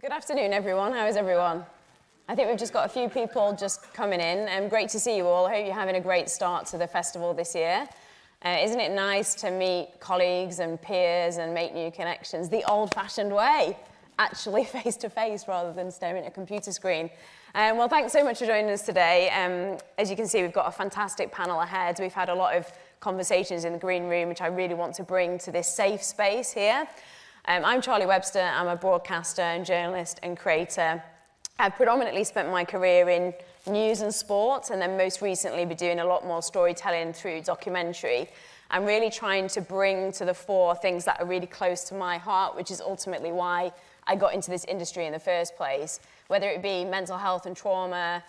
Good afternoon, everyone. How is everyone? I think we've just got a few people just coming in, and great to see you all. I hope you're having a great start to the festival this year. Isn't it nice to meet colleagues and peers and make new connections the old-fashioned way, actually face-to-face rather than staring at a computer screen? Well, thanks so much for joining us today. As you can see, we've got a fantastic panel ahead. We've had a lot of conversations in the green room, which I really want to bring to this safe space here. I'm Charlie Webster. I'm a broadcaster and journalist and creator. I've predominantly spent my career in news and sport, and then most recently been doing a lot more storytelling through documentary. I'm really trying to bring to the fore things that are really close to my heart, which is ultimately why I got into this industry in the first place, whether it be mental health and trauma,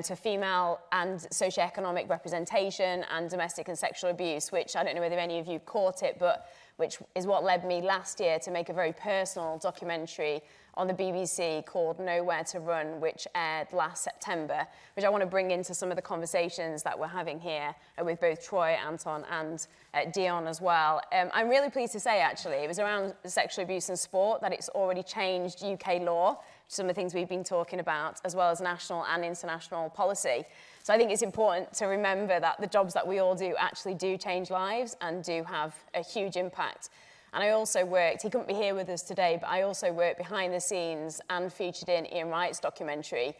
to female and socioeconomic representation and domestic and sexual abuse, which I don't know whether any of you caught it, but which is what led me last year to make a very personal documentary on the BBC called Nowhere to Run, which aired last September, which I want to bring into some of the conversations that we're having here with both Troy, Anton and Dion as well. I'm really pleased to say, actually, it was around sexual abuse in sport that it's already changed UK law, some of the things we've been talking about, as well as national and international policy. So I think it's important to remember that the jobs that we all do actually do change lives and do have a huge impact. And I also worked, he couldn't be here with us today, but I also worked behind the scenes and featured in Ian Wright's documentary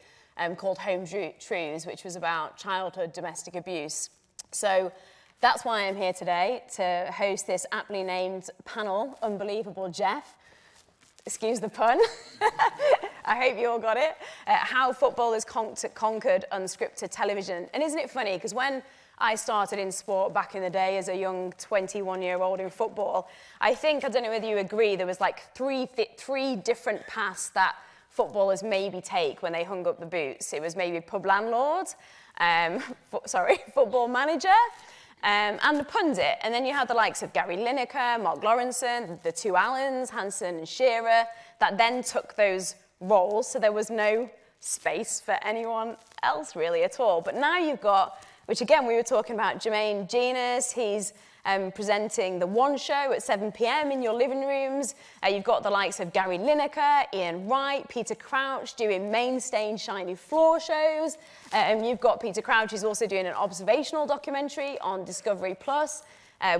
called Home Truths, which was about childhood domestic abuse. So that's why I'm here today, to host this aptly named panel, Unbelievable Jeff. Excuse the pun. I hope you all got it. How football has conquered unscripted television. And isn't it funny, because when I started in sport back in the day as a young 21-year-old in football, I don't know whether you agree, there was like three different paths that footballers maybe take when they hung up the boots. It was maybe pub landlord, football manager, and the pundit. And then you had the likes of Gary Lineker, Mark Lawrenson, the two Allens, Hansen and Shearer, that then took those roles, so there was no space for anyone else really at all. But now you've got, which again we were talking about, Jermaine Genus. He's presenting The One Show at 7 p.m. in your living rooms. You've got the likes of Gary Lineker, Ian Wright, Peter Crouch doing main stage shiny floor shows. You've got Peter Crouch, who's also doing an observational documentary on Discovery Plus,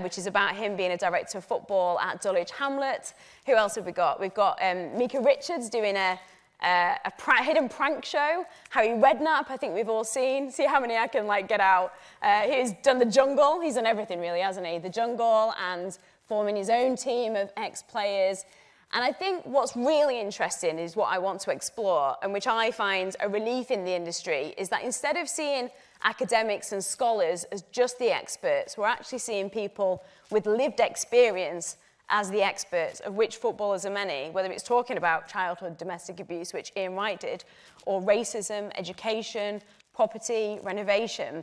which is about him being a director of football at Dulwich Hamlet. Who else have we got? We've got Mika Richards doing a hidden prank show. Harry Redknapp, I think we've all seen. See how many I can get out. He's done The Jungle. He's done everything really, hasn't he? The Jungle, and forming his own team of ex-players. And I think what's really interesting is what I want to explore, and which I find a relief in the industry, is that instead of seeing academics and scholars as just the experts, we're actually seeing people with lived experience as the experts, of which footballers are many, whether it's talking about childhood domestic abuse, which Ian Wright did, or racism, education, property, renovation.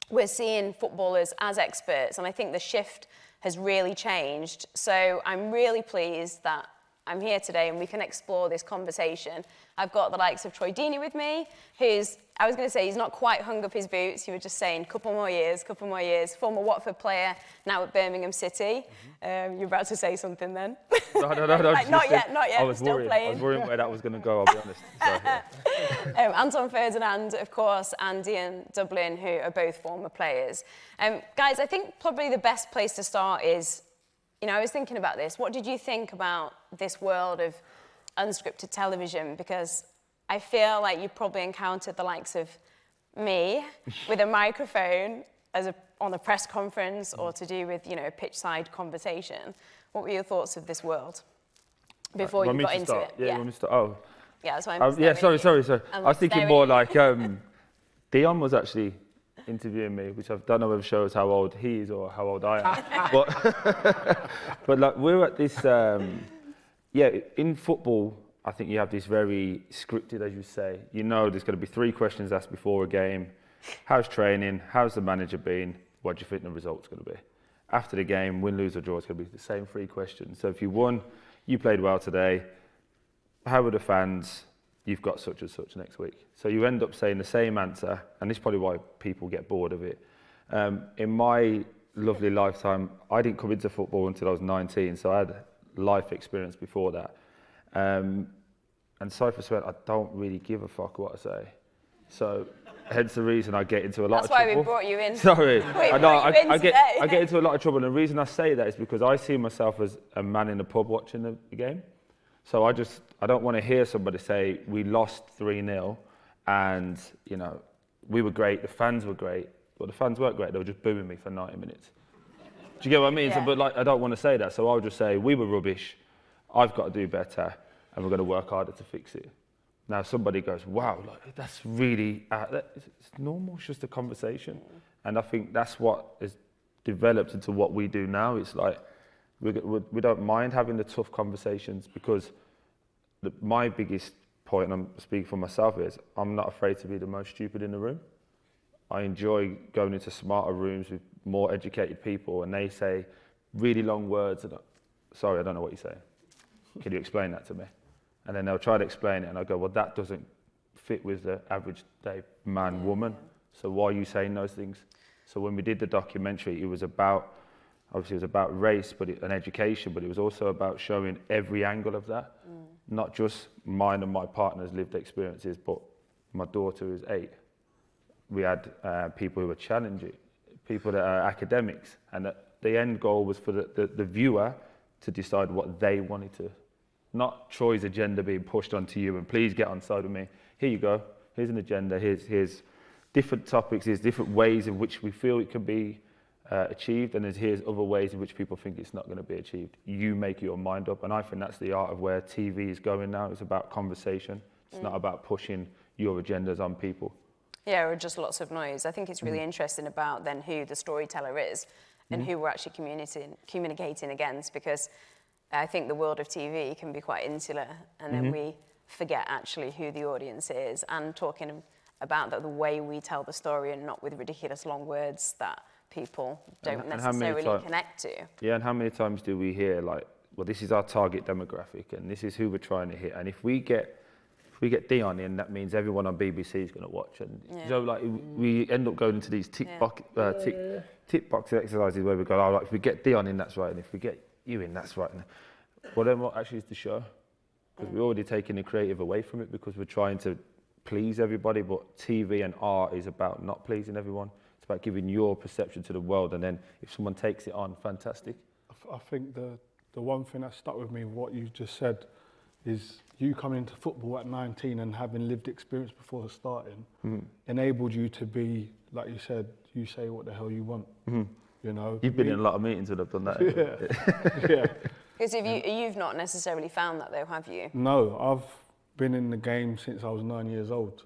We're seeing footballers as experts, and I think the shift has really changed. So I'm really pleased that I'm here today and we can explore this conversation. I've got the likes of Troy Deany with me, who's, I was going to say, he's not quite hung up his boots. You were just saying, couple more years. Former Watford player, now at Birmingham City. You're about to say something then. No. Not yet. I was still worried. playing. I was worried where that was going to go, I'll be honest. So, yeah. Anton, Ferdinand, of course, and Dion Dublin, who are both former players. Guys, I think probably the best place to start is, I was thinking about this. What did you think about this world of unscripted television? Because I feel like you probably encountered the likes of me with a microphone on a press conference or to do with, a pitch-side conversation. What were your thoughts of this world before you got into it? Yeah, want me to start? Oh. Yeah, that's why I'm yeah, sorry. I was thinking more like Dion was actually interviewing me, which I don't know whether shows how old he is or how old I am. but we're at this, in football, I think you have this very scripted, as you say. There's going to be 3 questions asked before a game. How's training? How's the manager been? What do you think the result's going to be? After the game, win, lose or draw, it's going to be the same 3 questions. So if you won, you played well today. How were the fans? You've got such and such next week. So you end up saying the same answer, and this is probably why people get bored of it. In my lovely lifetime, I didn't come into football until I was 19, so I had life experience before that. and sorry for swearing, I don't really give a fuck what I say. So, hence the reason I get into a lot of trouble. That's why we brought you in. Sorry. I get today. into a lot of trouble, and the reason I say that is because I see myself as a man in the pub watching the game. So I don't want to hear somebody say, we lost 3-0, and, you know, we were great, the fans were great. Well, the fans weren't great, they were just booing me for 90 minutes. Do you get what I mean? Yeah. So, but like, I don't want to say that, so I'll just say, we were rubbish, I've got to do better, and we're going to work harder to fix it. Now somebody goes, wow, like, that's really, it's normal, it's just a conversation. And I think that's what has developed into what we do now. It's like, we don't mind having the tough conversations, because my biggest point, and I'm speaking for myself, is I'm not afraid to be the most stupid in the room. I enjoy going into smarter rooms with more educated people, and they say really long words, and sorry, I don't know what you're saying. Can you explain that to me? And then they'll try to explain it, and I go, well, that doesn't fit with the average day man, woman. So why are you saying those things? So when we did the documentary, it was about, obviously it was about race and education, but it was also about showing every angle of that. Not just mine and my partner's lived experiences, but my daughter is 8. We had people who were challenging, people that are academics, and the end goal was for the viewer to decide what they wanted to. Not Troy's agenda being pushed onto you, and please get on side with me. Here you go, here's an agenda, here's different topics, here's different ways in which we feel it can be achieved, and here's other ways in which people think it's not going to be achieved. You make your mind up, and I think that's the art of where TV is going now. It's about conversation. It's not about pushing your agendas on people. Yeah, or just lots of noise. I think it's really interesting about then who the storyteller is and who we're actually communicating against, because I think the world of TV can be quite insular, and then we forget actually who the audience is, and talking about the way we tell the story, and not with ridiculous long words that people don't necessarily connect to. Yeah, and how many times do we hear like, well, this is our target demographic, and this is who we're trying to hit, and if we get Dion in, that means everyone on BBC is going to watch, and so like we end up going into these tick box exercises where we go, oh, like, if we get Dion in, that's right, and if we get you in, that's right. Well, then what actually is the show? Because we're already taking the creative away from it, because we're trying to please everybody, but TV and art is about not pleasing everyone. It's about giving your perception to the world, and then if someone takes it on, fantastic. I think the one thing that stuck with me, what you just said, is you coming into football at 19 and having lived experience before starting enabled you to be, like you said, you say what the hell you want. You know, you've been in a lot of meetings when I've done that. Yeah. Because you've not necessarily found that though, have you? No, I've been in the game since I was 9 years old.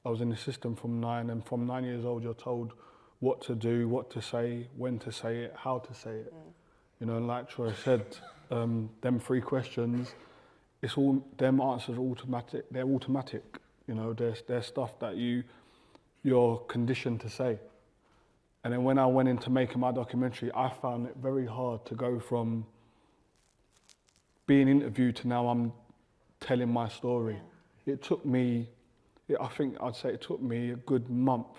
I was in the system from 9, and from 9 years old you're told what to do, what to say, when to say it, how to say it. You know, and like Troy said, them 3 questions, it's all, them answers are automatic. They're automatic. You know, they're stuff that you're conditioned to say. And then when I went into making my documentary, I found it very hard to go from being interviewed to now I'm telling my story. It took me, I think I'd say it took me a good month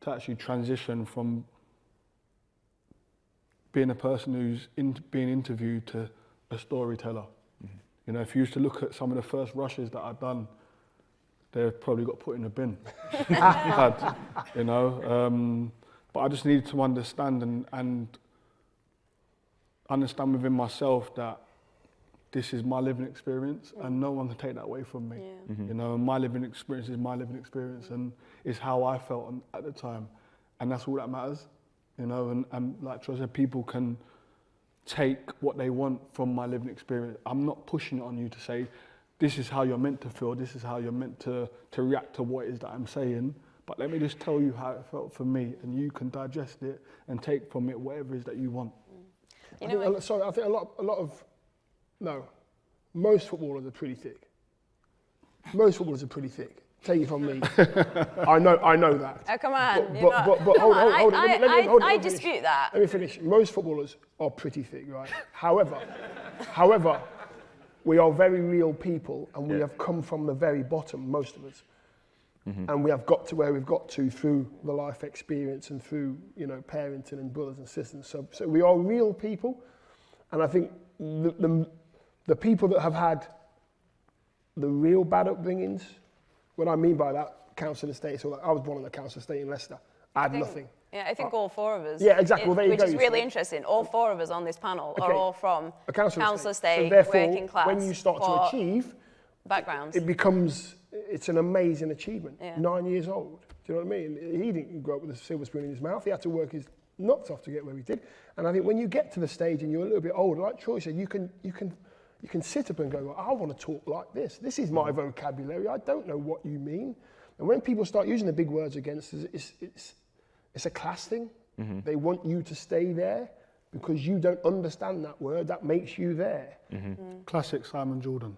to actually transition from being a person who's being interviewed to a storyteller. You know, if you used to look at some of the first rushes that I'd done, they've probably got put in a bin. You know, but I just needed to understand and understand within myself that this is my living experience, and no one can take that away from me. You know, my living experience is my living experience, and is how I felt at the time, and that's all that matters. You know, and like Troy said, people can take what they want from my living experience. I'm not pushing it on you to say, this is how you're meant to feel, this is how you're meant to react to what it is that I'm saying, but let me just tell you how it felt for me, and you can digest it and take from it whatever it is that you want. I think a lot of, most footballers are pretty thick. Most footballers are pretty thick. Take it from me. I know that. Oh, come on. But hold on. I dispute that. Let me finish. Most footballers are pretty thick, right? However, we are very real people, and we have come from the very bottom, most of us. And we have got to where we've got to through the life experience and through, you know, parenting and brothers and sisters. So we are real people, and I think the people that have had the real bad upbringings, what I mean by that, council estates, or I was born in a council estate in Leicester. I had nothing. Yeah, I think all four of us. Yeah, exactly. Well, there you which go, is you really see. interesting. All four of us on this panel are Okay. all from A council estate, So therefore, working class, when you start to poor achieve, backgrounds. it's an amazing achievement. Yeah. 9 years old. Do you know what I mean? He didn't grow up with a silver spoon in his mouth. He had to work his nuts off to get where he did. And I think when you get to the stage and you're a little bit older, like Troy said, you can sit up and go, well, I want to talk like this. This is my vocabulary. I don't know what you mean. And when people start using the big words against us, it's a class thing. Mm-hmm. They want you to stay there because you don't understand that word. That makes you there. Mm-hmm. Classic Simon Jordan.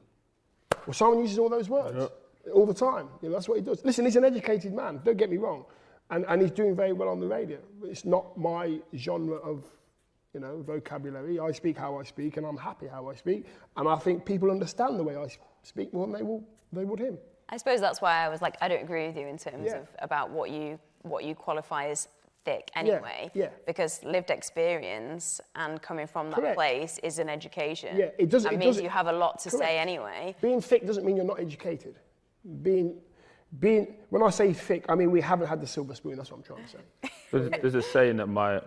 Well, Simon uses all those words all the time. You know, that's what he does. Listen, he's an educated man. Don't get me wrong, and he's doing very well on the radio. But it's not my genre of, you know, vocabulary. I speak how I speak, and I'm happy how I speak. And I think people understand the way I speak more than they would him. I suppose that's why I was like, I don't agree with you in terms of about what you qualify as thick anyway. Yeah. Because lived experience and coming from that place is an education. Yeah, it doesn't. That means you have a lot to say anyway. Being thick doesn't mean you're not educated. Being when I say thick, I mean we haven't had the silver spoon. That's what I'm trying to say. There's a saying that my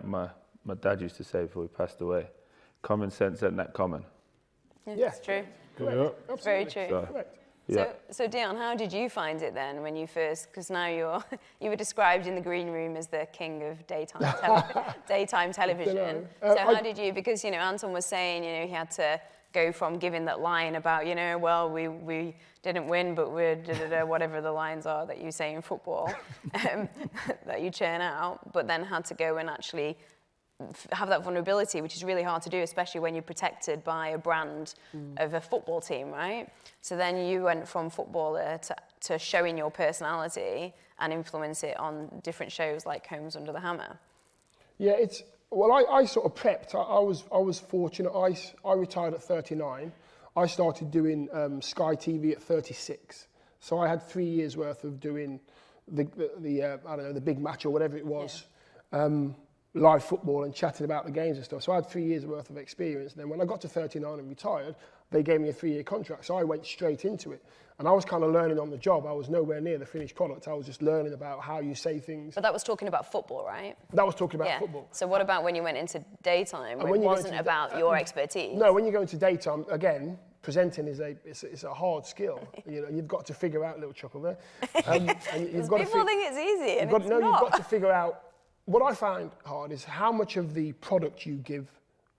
dad used to say before he passed away: "Common sense ain't that common." Yeah, it's true. Correct. It's very true. Correct. So Dion, how did you find it then when you first? Because now you were described in the green room as the king of daytime television. So how did you? Because you know Anton was saying he had to go from giving that line about well we didn't win but we're whatever the lines are that you say in football that you churn out, but then had to go and actually have that vulnerability, which is really hard to do, especially when you're protected by a brand of a football team, right? So then you went from footballer to showing your personality and influence it on different shows like Homes Under the Hammer. Yeah, I sort of prepped. I was fortunate. I retired at 39. I started doing Sky TV at 36. So I had 3 years worth of doing the I don't know, the big match or whatever it was. Live football and chatting about the games and stuff. So I had 3 years worth of experience. And then when I got to 39 and retired, they gave me a 3-year contract. So I went straight into it. And I was kind of learning on the job. I was nowhere near the finished product. I was just learning about how you say things. But that was talking about football, right? That was talking about football. So what about when you went into daytime, where it wasn't about your expertise? No, when you go into daytime, again, presenting is a hard skill. You know, you've got to figure out, little chuckle there. And you've got people think it's easy, and it's not. You've got to figure out. What I find hard is how much of the product you give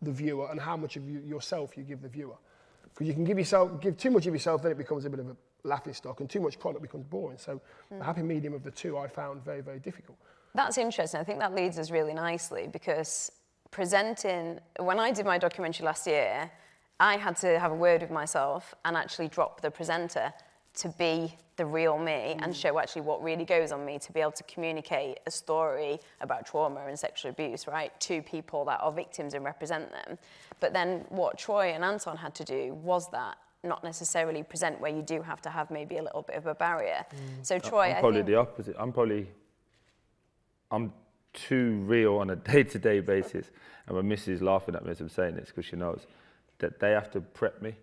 the viewer and how much of yourself you give the viewer. Because you can give too much of yourself, then it becomes a bit of a laughing stock, and too much product becomes boring. So the happy medium of the two I found very, very difficult. That's interesting. I think that leads us really nicely because presenting, when I did my documentary last year, I had to have a word with myself and actually drop the presenter to be the real me and show actually what really goes on me, to be able to communicate a story about trauma and sexual abuse, right, to people that are victims and represent them. But then what Troy and Anton had to do was that, not necessarily present where you do have to have maybe a little bit of a barrier. So Troy, I'm probably the opposite. I'm too real on a day-to-day basis. And my missus is laughing at me as I'm saying this because she knows that they have to prep me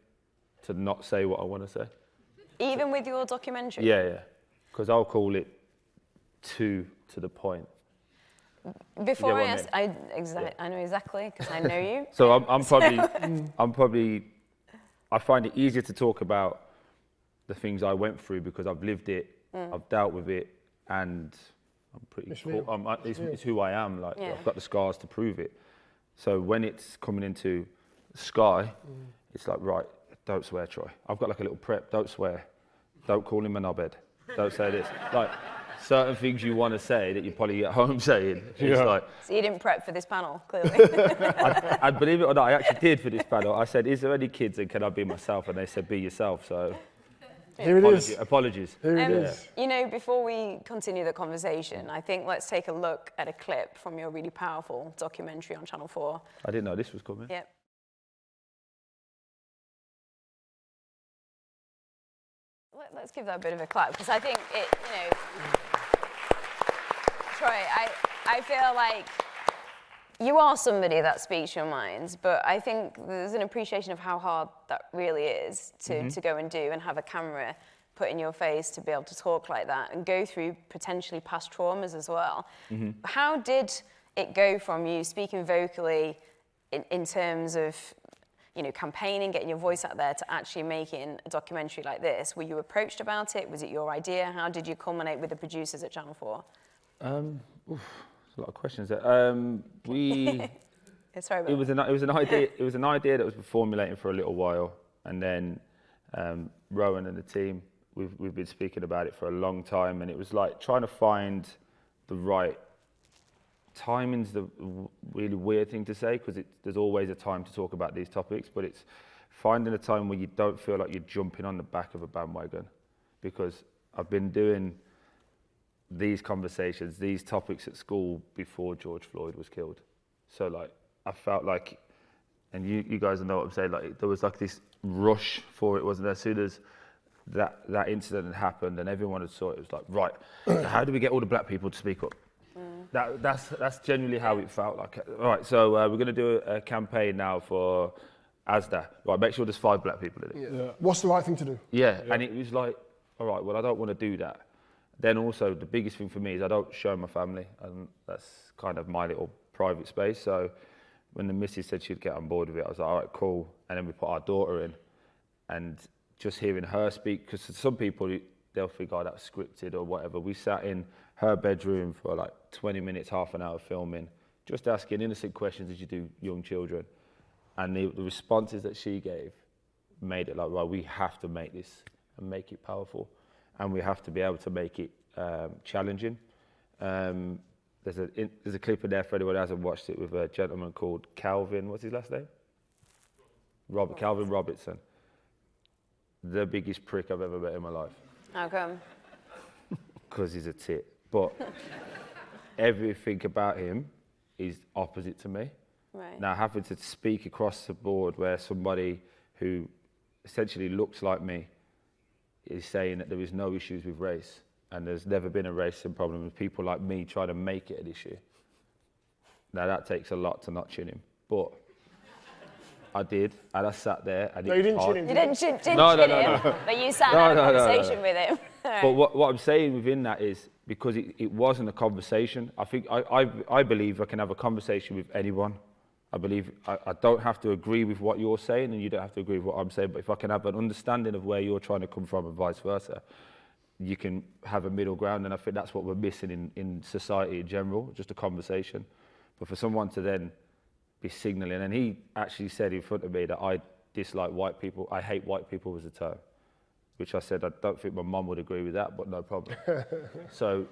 to not say what I want to say. Even with your documentary? Yeah. Because I'll call it too to the point. Before I ask, I know exactly, because I know you. So I'm probably, I find it easier to talk about the things I went through because I've lived it, I've dealt with it, and I'm pretty cool. It's who I am. Like I've got the scars to prove it. So when it's coming into Sky, it's like, right, don't swear, Troy. I've got like a little prep. Don't swear. Don't call him a knobhead. Don't say this. Like certain things you want to say that you probably at home saying. It's like. So you didn't prep for this panel, clearly. I believe it or not, I actually did for this panel. I said, "Is there any kids and can I be myself?" And they said, "Be yourself." So. Here it is. Apologies. Here it is. You know, before we continue the conversation, I think let's take a look at a clip from your really powerful documentary on Channel 4. I didn't know this was coming. Yep. Let's give that a bit of a clap, because I think it, Troy, I feel like you are somebody that speaks your mind, but I think there's an appreciation of how hard that really is to go and do and have a camera put in your face to be able to talk like that and go through potentially past traumas as well. How did it go from you speaking vocally in terms of, you know, campaigning, getting your voice out there, to actually making a documentary like this? Were you approached about it? Was it your idea? How did you culminate with the producers at Channel 4? A lot of questions there. Sorry about it was an idea. It was an idea that was formulating for a little while, and then Rowan and the team, we've been speaking about it for a long time, and it was like trying to find the right timing's the really weird thing to say, because there's always a time to talk about these topics, but it's finding a time where you don't feel like you're jumping on the back of a bandwagon, because I've been doing these conversations, these topics at school before George Floyd was killed. So like, I felt like, and you guys know what I'm saying, like there was like this rush for it, wasn't there? As soon as that incident had happened and everyone had saw it, it was like, right, so how do we get all the black people to speak up? That's genuinely how it felt like. All right, so we're going to do a campaign now for ASDA. Right, make sure there's 5 black people in it. Yeah. What's the right thing to do? Yeah, and it was like, all right, well, I don't want to do that. Then also, the biggest thing for me is I don't show my family, and that's kind of my little private space. So when the missus said she'd get on board with it, I was like, all right, cool. And then we put our daughter in, and just hearing her speak, because some people, they'll think, oh, that's scripted or whatever. We sat in her bedroom for like 20 minutes, half an hour filming, just asking innocent questions as you do young children. And the responses that she gave made it like, right, we have to make this and make it powerful. And we have to be able to make it challenging. There's a clip in there for anyone who hasn't watched it with a gentleman called Calvin, what's his last name? Calvin Robertson. The biggest prick I've ever met in my life. How come? Because he's a tit. But everything about him is opposite to me. Right. Now, having to speak across the board where somebody who essentially looks like me is saying that there is no issues with race, and there's never been a racism problem with people like me trying to make it an issue. Now, that takes a lot to not chin him, but I did, and I sat there. And no, you didn't chin him. You didn't chin him, but you sat and had a conversation with him. But what I'm saying within that is, because it wasn't a conversation, I believe I can have a conversation with anyone. I believe I don't have to agree with what you're saying, and you don't have to agree with what I'm saying, but if I can have an understanding of where you're trying to come from and vice versa, you can have a middle ground, and I think that's what we're missing in society in general, just a conversation. But for someone to then be signalling, and he actually said in front of me that I dislike white people, I hate white people was a term, which I said I don't think my mum would agree with that, but no problem. So,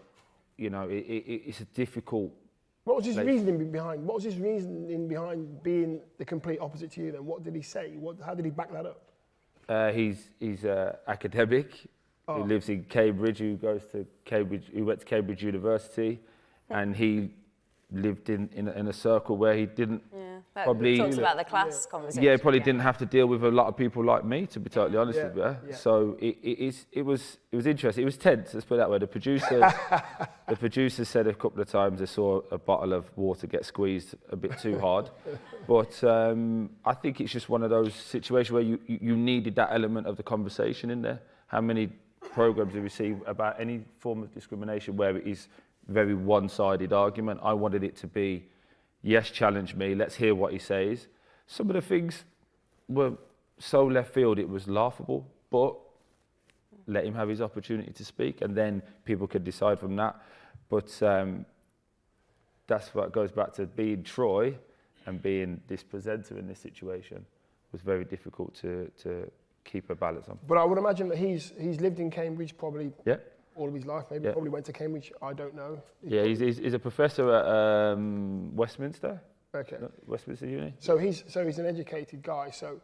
you know, it's a difficult. What was his reasoning behind? What was his reasoning behind being the complete opposite to you? Then, what did he say? How did he back that up? He's academic. Who lives in Cambridge. Who went to Cambridge University, and he lived in a circle where he didn't probably talks about the class conversation. Yeah, probably didn't have to deal with a lot of people like me, to be totally honest with you. Yeah. So it was interesting. It was tense. Let's put it that way. The producer said a couple of times they saw a bottle of water get squeezed a bit too hard, but I think it's just one of those situations where you needed that element of the conversation in there. How many programs do we see about any form of discrimination where it is very one-sided argument? I wanted it to be, yes, challenge me, let's hear what he says. Some of the things were so left field it was laughable, but let him have his opportunity to speak, and then people could decide from that. But that's what goes back to being Troy and being this presenter in this situation was very difficult to keep a balance on. But I would imagine that he's lived in Cambridge probably all of his life, maybe. Yeah. Probably went to Cambridge, I don't know. Yeah, he's a professor at Westminster. Okay. Westminster Uni. So he's an educated guy. So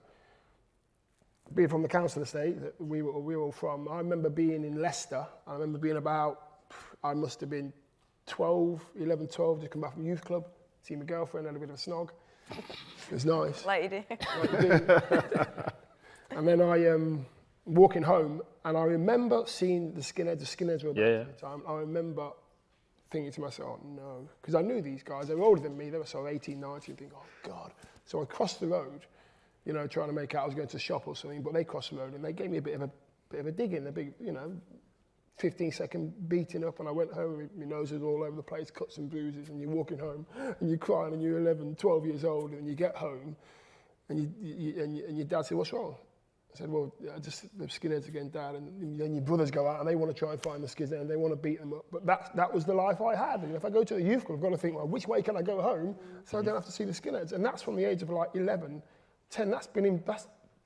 being from the council estate that we were all from, I remember being in Leicester. I remember being I must have been 11, 12, just come back from youth club, see my girlfriend, had a bit of a snog. It was nice. Like you do. Like you do. And then I walking home, and I remember seeing the skinheads were about at the time. I remember thinking to myself, oh, no, because I knew these guys, they were older than me, they were sort of 18, 19, thinking, oh God. So I crossed the road, you know, trying to make out I was going to shop or something, but they crossed the road and they gave me a bit of a dig in, a big, you know, 15-second beating up, and I went home, my nose was all over the place, cuts and bruises, and you're walking home and you're crying and you're 11, 12 years old, and you get home and your dad said, what's wrong? I said, well, just the skinheads again, Dad, and then your brothers go out and they want to try and find the skinheads and they want to beat them up. But that was the life I had. And if I go to the youth club, I've got to think, well, which way can I go home so I don't have to see the skinheads? And that's from the age of like 11, 10. That's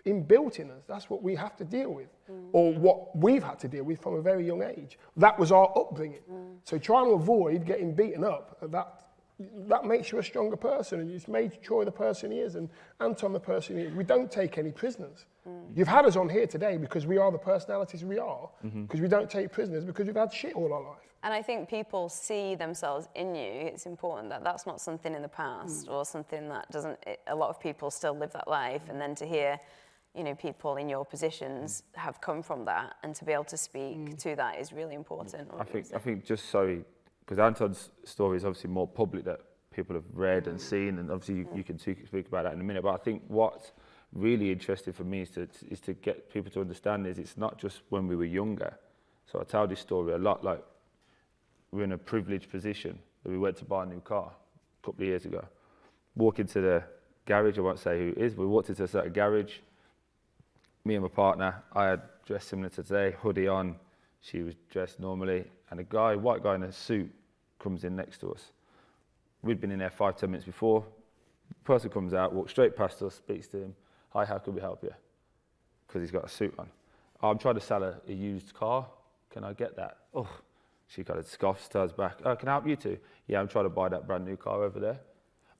inbuilt in us. That's what we have to deal with, or what we've had to deal with from a very young age. That was our upbringing. So trying to avoid getting beaten up, that makes you a stronger person, and it's made Troy the person he is, and Anton the person he is. We don't take any prisoners. You've had us on here today because we are the personalities we are, because we don't take prisoners, because we've had shit all our life. And I think people see themselves in you. It's important that that's not something in the past or something that doesn't, a lot of people still live that life, and then to hear, you know, people in your positions have come from that, and to be able to speak to that is really important. I think just sorry, because Anton's story is obviously more public that people have read and seen, and obviously you can speak about that in a minute. But I think what's really interesting for me is to get people to understand is it's not just when we were younger. So I tell this story a lot, like we're in a privileged position that we went to buy a new car a couple of years ago. Walk into the garage, I won't say who it is, but we walked into a certain garage. Me and my partner, I had dressed similar to today, hoodie on, she was dressed normally, and a white guy in a suit comes in next to us. We'd been in there 5-10 minutes before. Person comes out, walks straight past us, speaks to him. Hi, how can we help you? Because he's got a suit on. Oh, I'm trying to sell a used car. Can I get that? Oh, she kind of scoffs, turns back. Oh, can I help you too? Yeah, I'm trying to buy that brand new car over there.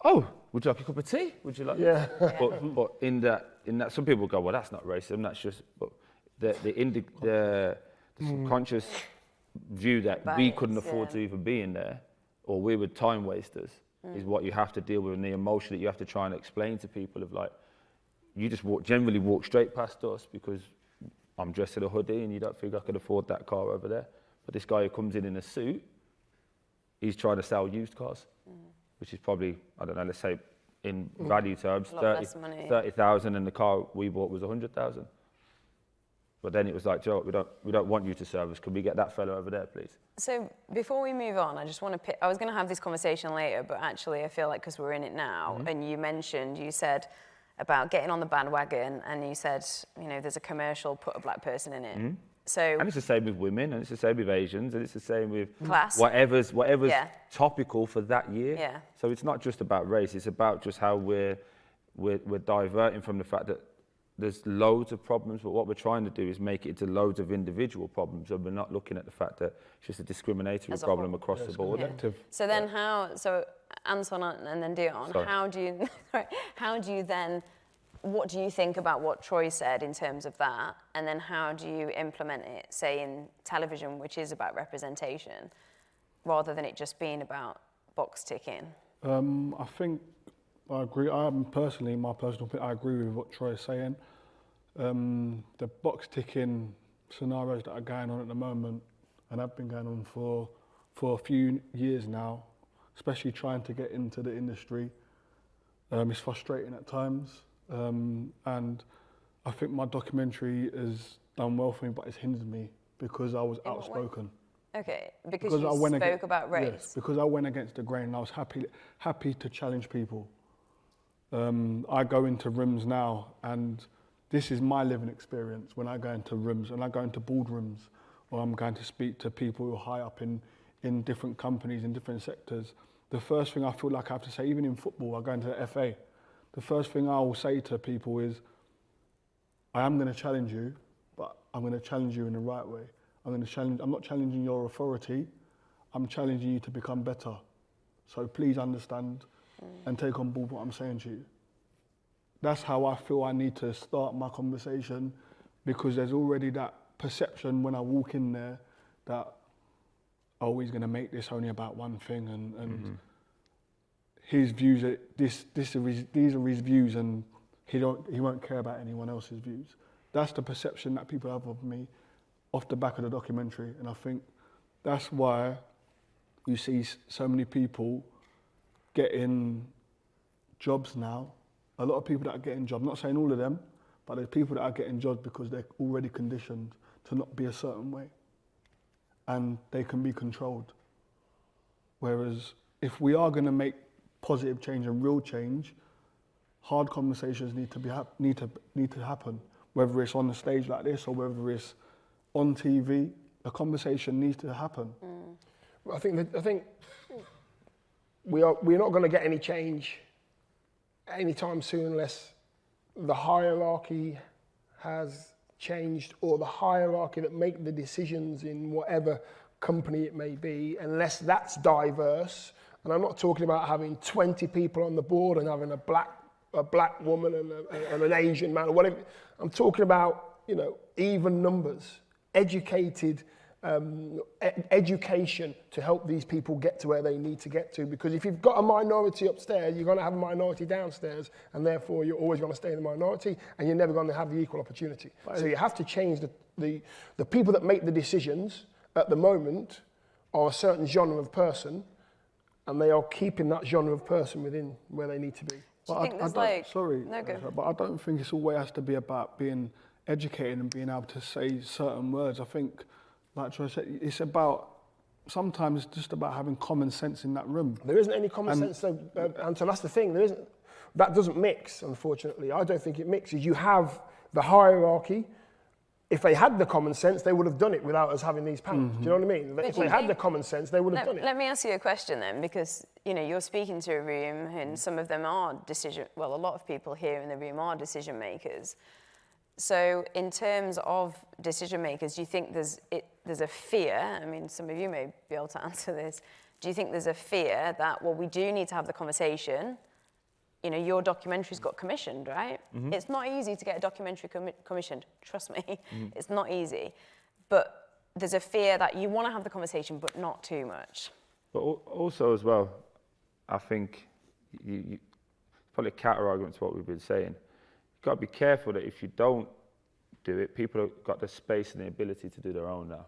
Oh, would you like a cup of tea? Would you like? Yeah. But in that, some people go, well, that's not racism. That's just. But the subconscious view that we couldn't afford to even be in there, or we were time wasters, is what you have to deal with, and the emotion that you have to try and explain to people of like, you just generally walk straight past us because I'm dressed in a hoodie and you don't think I could afford that car over there. But this guy who comes in a suit, he's trying to sell used cars, which is probably, I don't know, let's say in value terms, 30,000, and the car we bought was 100,000. But then it was like, Joe, we don't want you to serve us. Can we get that fellow over there, please? So before we move on, I just want to I was going to have this conversation later, but actually I feel like because we're in it now, and you said about getting on the bandwagon, and you said, you know, there's a commercial, put a black person in it. So, and it's the same with women, and it's the same with Asians, and it's the same with class. Whatever's topical for that year. Yeah. So it's not just about race; it's about just how we're diverting from the fact that there's loads of problems, but what we're trying to do is make it into loads of individual problems, and we're not looking at the fact that it's just a discriminatory problem across the board. Yeah. So then Anton and then Dion, how do you then, what do you think about what Troy said in terms of that, and then how do you implement it, say in television, which is about representation, rather than it just being about box ticking? I think I agree. My personal opinion, I agree with what Troy is saying. The box ticking scenarios that are going on at the moment, and have been going on for a few years now, especially trying to get into the industry, it's frustrating at times. And I think my documentary has done well for me, but it's hindered me because I was outspoken. Okay, because you spoke about race. Yes, because I went against the grain, and I was happy to challenge people. I go into rooms now, and this is my living experience when I go into rooms, and I go into boardrooms, or I'm going to speak to people who are high up in different companies, in different sectors. The first thing I feel like I have to say, even in football, I go into the FA, the first thing I will say to people is, I am going to challenge you, but I'm going to challenge you in the right way. I'm not challenging your authority, I'm challenging you to become better. So please understand and take on board what I'm saying to you. That's how I feel I need to start my conversation, because there's already that perception when I walk in there that, oh, he's going to make this only about one thing, and his views, these are his views, and he won't care about anyone else's views. That's the perception that people have of me off the back of the documentary, and I think that's why you see so many people getting jobs now. A lot of people that are getting jobs, not saying all of them, but there's people that are getting jobs because they're already conditioned to not be a certain way. And they can be controlled. Whereas if we are going to make positive change and real change, hard conversations need to happen. Whether it's on a stage like this or whether it's on TV, a conversation needs to happen. I think we're not going to get any change anytime soon unless the hierarchy has changed, or the hierarchy that make the decisions in whatever company it may be, unless that's diverse. And I'm not talking about having 20 people on the board and having a black woman and an Asian man or whatever. I'm talking about, you know, even numbers, education to help these people get to where they need to get to. Because if you've got a minority upstairs, you're going to have a minority downstairs, and therefore you're always going to stay in the minority, and you're never going to have the equal opportunity. Right. So you have to change the people that make the decisions at the moment are a certain genre of person, and they are keeping that genre of person within where they need to be. Do you think there's like... Sorry, no, go. But I don't think it's always has to be about being educated and being able to say certain words. I think, like Troy said, it's about, sometimes it's just about having common sense in that room. There isn't any common sense, though, Anton, that's the thing. That doesn't mix, unfortunately. I don't think it mixes. You have the hierarchy. If they had the common sense, they would have done it without us having these panels. Do you know what I mean? If they had the common sense, they would have done it. Let me ask you a question then, because, you know, you're speaking to a room and some of them are a lot of people here in the room are decision makers. So in terms of decision makers, do you think there's a fear? I mean, some of you may be able to answer this. Do you think there's a fear that, well, we do need to have the conversation? You know, your documentary's got commissioned, right? Mm-hmm. It's not easy to get a documentary commissioned, trust me. Mm-hmm. It's not easy. But there's a fear that you want to have the conversation, but not too much. But also as well, I think you probably a counter argument to what we've been saying. You've got to be careful that if you don't do it, people have got the space and the ability to do their own now.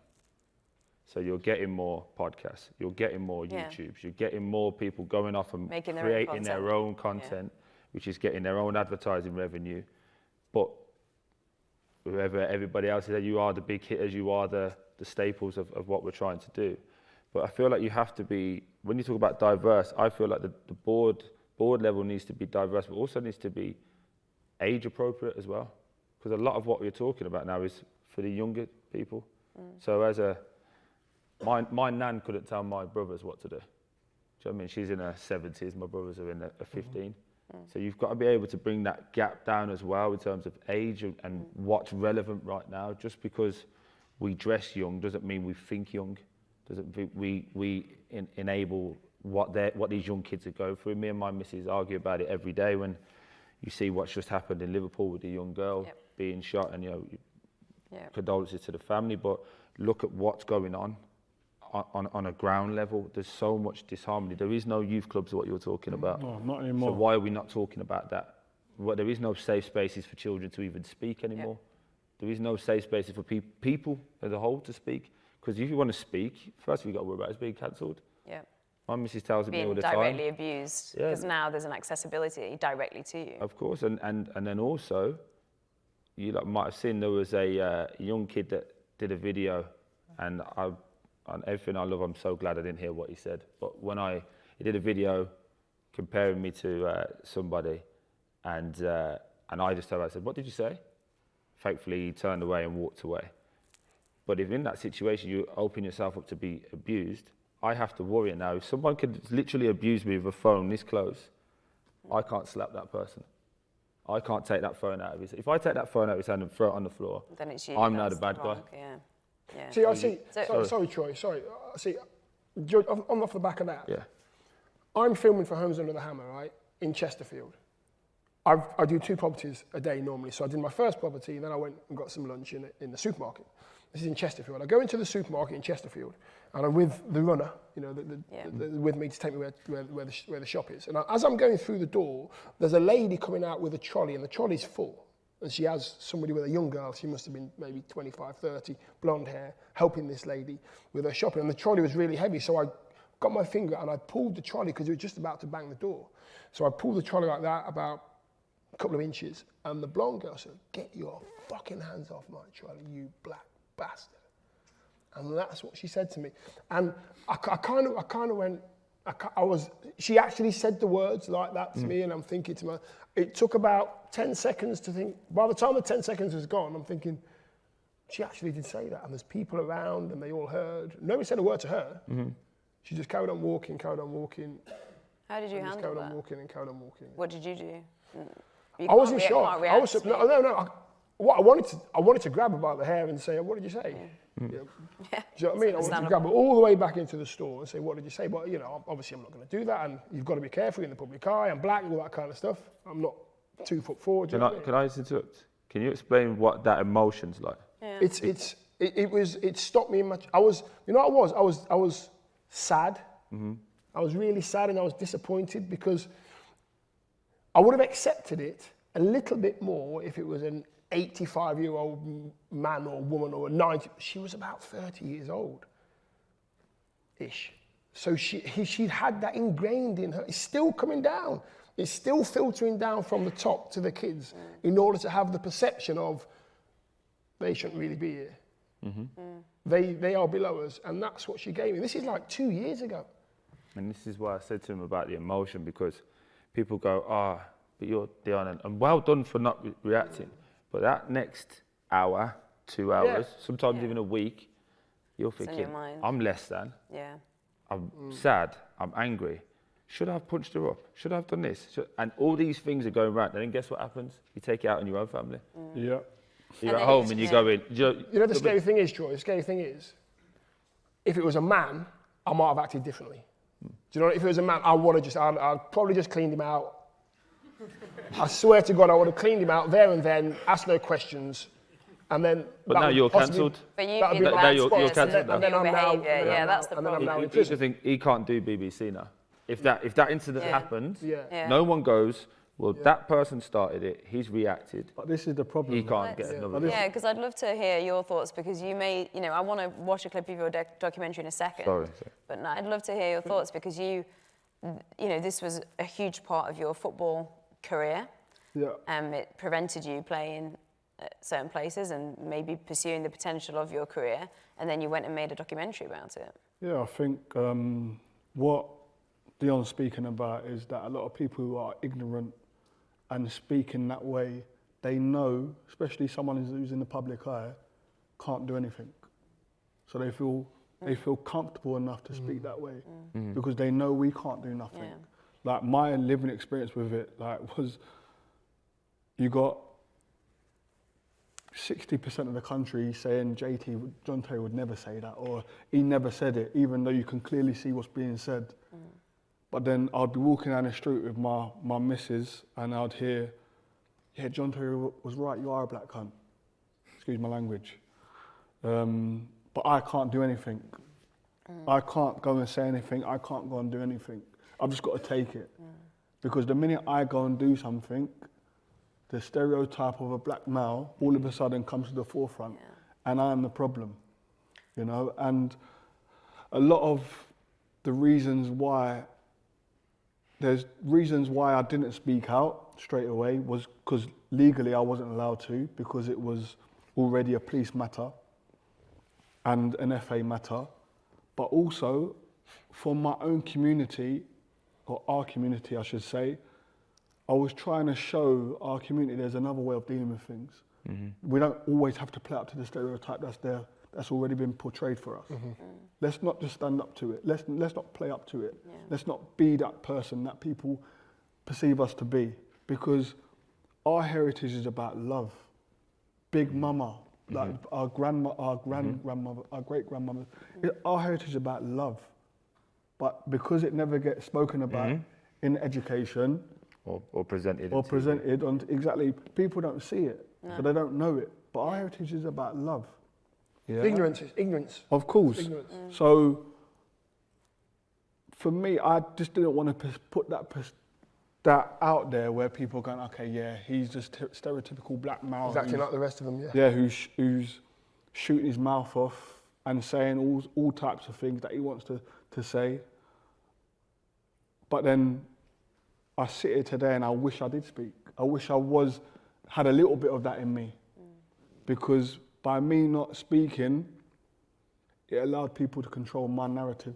So you're getting more podcasts, you're getting more YouTubes, you're getting more people going off and creating their own content, which is getting their own advertising revenue. But whoever everybody else is, you are the big hitters, you are the staples of what we're trying to do. But I feel like you have to be, when you talk about diverse, I feel like the board level needs to be diverse, but also needs to be age appropriate as well. Because a lot of what we're talking about now is for the younger people. So my nan couldn't tell my brothers what to do. Do you know what I mean? She's in her 70s, my brothers are in her 15. So you've got to be able to bring that gap down as well in terms of age and what's relevant right now. Just because we dress young doesn't mean we think young. Doesn't we enable what these young kids are going through. Me and my missus argue about it every day when you see what's just happened in Liverpool with the young girl being shot, and condolences to the family, but look at what's going on a ground level. There's so much disharmony. There is no youth clubs, what you're talking about. No, not anymore. So why are we not talking about that? There is no safe spaces for children to even speak anymore. There is no safe spaces for people as a whole to speak. Because if you want to speak, first you've got to worry about is being cancelled. Yeah. My missus tells me all the time. Being directly abused, because now there's an accessibility directly to you. Of course, and then also, you might have seen there was a young kid that did a video, and on everything I love, I'm so glad I didn't hear what he said. But he did a video comparing me to somebody, and I just told him, I said, "What did you say?" Thankfully, he turned away and walked away. But if in that situation you open yourself up to be abused, I have to worry now. If someone could literally abuse me with a phone this close, I can't slap that person. I can't take that phone out of his. If I take that phone out of his hand and throw it on the floor, then it's you. I'm now the bad guy. Yeah. See, I see. Sorry, Troy. Sorry. See, I'm off the back of that. Yeah. I'm filming for Homes Under the Hammer, right, in Chesterfield. I do 2 properties a day normally. So I did my first property, and then I went and got some lunch in the supermarket. This is in Chesterfield. I go into the supermarket in Chesterfield, and I'm with the runner, with me to take me where the shop is. And as I'm going through the door, there's a lady coming out with a trolley, and the trolley's full. And she has somebody with a young girl, she must have been maybe 25, 30, blonde hair, helping this lady with her shopping. And the trolley was really heavy, so I got my finger and I pulled the trolley because it was just about to bang the door. So I pulled the trolley like that about a couple of inches, and the blonde girl said, "Get your fucking hands off my trolley, you black bastard." And that's what she said to me. And I kind of went, she actually said the words like that to me, and I'm thinking to myself, it took about 10 seconds to think. By the time the 10 seconds was gone, I'm thinking, she actually did say that, and there's people around, and they all heard. Nobody said a word to her. She just carried on walking. How did you handle that? Carried on walking and carried on walking. What did you do? I was in shock. I wanted to grab her by the hair and say, "What did you say?" Yeah. Do you know what I mean? I wanted to grab her all the way back into the store and say, "What did you say?" But obviously I'm not going to do that, and you've got to be careful in the public eye. I'm black, all that kind of stuff. I'm not 2 foot forward. Can I just interrupt? Can you explain what that emotion's like? Yeah. It stopped me in my. I was sad. I was really sad, and I was disappointed because I would have accepted it a little bit more if it was an 85-year-old man or woman or a 90. She was about 30 years old-ish. So she'd had that ingrained in her. It's still coming down. It's still filtering down from the top to the kids in order to have the perception of they shouldn't really be here. They are below us, and that's what she gave me. This is like 2 years ago. And this is why I said to him about the emotion, because people go, but you're Dion, and well done for not reacting. But that next hour, 2 hours, sometimes even a week, you're thinking, I'm less than. Yeah. I'm sad. I'm angry. Should I have punched her up? Should I have done this? And all these things are going right. And then guess what happens? You take it out on your own family. Yeah. You're at home and you go in. You know the scary thing is, Troy, the scary thing is, if it was a man, I might have acted differently. Do you know, if it was a man, I'd probably just cleaned him out. I swear to God, I would have cleaned him out there and then, asked no questions, and then. But now you're cancelled. But you're cancelled. And then I'm now. Yeah, that's the problem. Now in prison. I think he can't do BBC now. If that incident happened, no one goes, well, that person started it, he's reacted. But this is the problem. He can't get another. Yeah, because I'd love to hear your thoughts, because I want to watch a clip of your documentary in a second. Sorry. But no, I'd love to hear your thoughts, because this was a huge part of your football career. Yeah. It prevented you playing at certain places and maybe pursuing the potential of your career, and then you went and made a documentary about it. Yeah, I think what Dion's speaking about is that a lot of people who are ignorant and speak in that way, they know, especially someone who's in the public eye, can't do anything. So they feel comfortable enough to speak that way because they know we can't do nothing. Yeah. Like my living experience with it, was you got 60% of the country saying John Terry would never say that, or he never said it, even though you can clearly see what's being said. But then I'd be walking down the street with my missus and I'd hear, yeah, John Terry was right, you are a black cunt. Excuse my language. But I can't do anything. I can't go and say anything. I can't go and do anything. I've just got to take it. Because the minute I go and do something, the stereotype of a black male all of a sudden comes to the forefront and I'm the problem, And a lot of the reasons why I didn't speak out straight away was because legally I wasn't allowed to, because it was already a police matter and an FA matter, but also for my own community, or our community I should say, I was trying to show our community there's another way of dealing with things. We don't always have to play up to the stereotype that's already been portrayed for us. Let's not just stand up to it. Let's not play up to it. Yeah. Let's not be that person that people perceive us to be, because our heritage is about love. Big Mama, like our grandma, our grandmother, our great grandmother. Our heritage is about love, but because it never gets spoken about in education or presented on exactly, people don't see it, so they don't know it. But our heritage is about love. Yeah. Ignorance. Of course. Ignorance. So, for me, I just didn't want to put that out there where people are going, okay, yeah, he's just stereotypical black male. Exactly like the rest of them, yeah. Yeah, who's shooting his mouth off and saying all types of things that he wants to say. But then I sit here today and I wish I did speak. I wish I had a little bit of that in me. Because by me not speaking, it allowed people to control my narrative.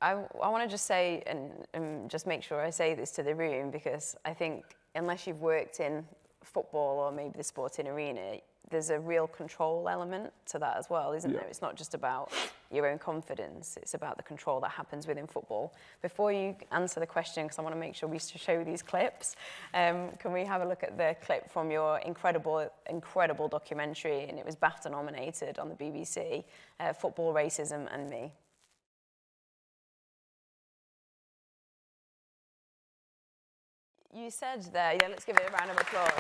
I want to just say, and just make sure I say this to the room, because I think unless you've worked in football or maybe the sporting arena, there's a real control element to that as well, isn't there? It's not just about your own confidence, it's about the control that happens within football. Before you answer the question, because I want to make sure we show these clips, can we have a look at the clip from your incredible documentary, and it was BAFTA nominated on the BBC, Football, Racism and Me. You said there, let's give it a round of applause.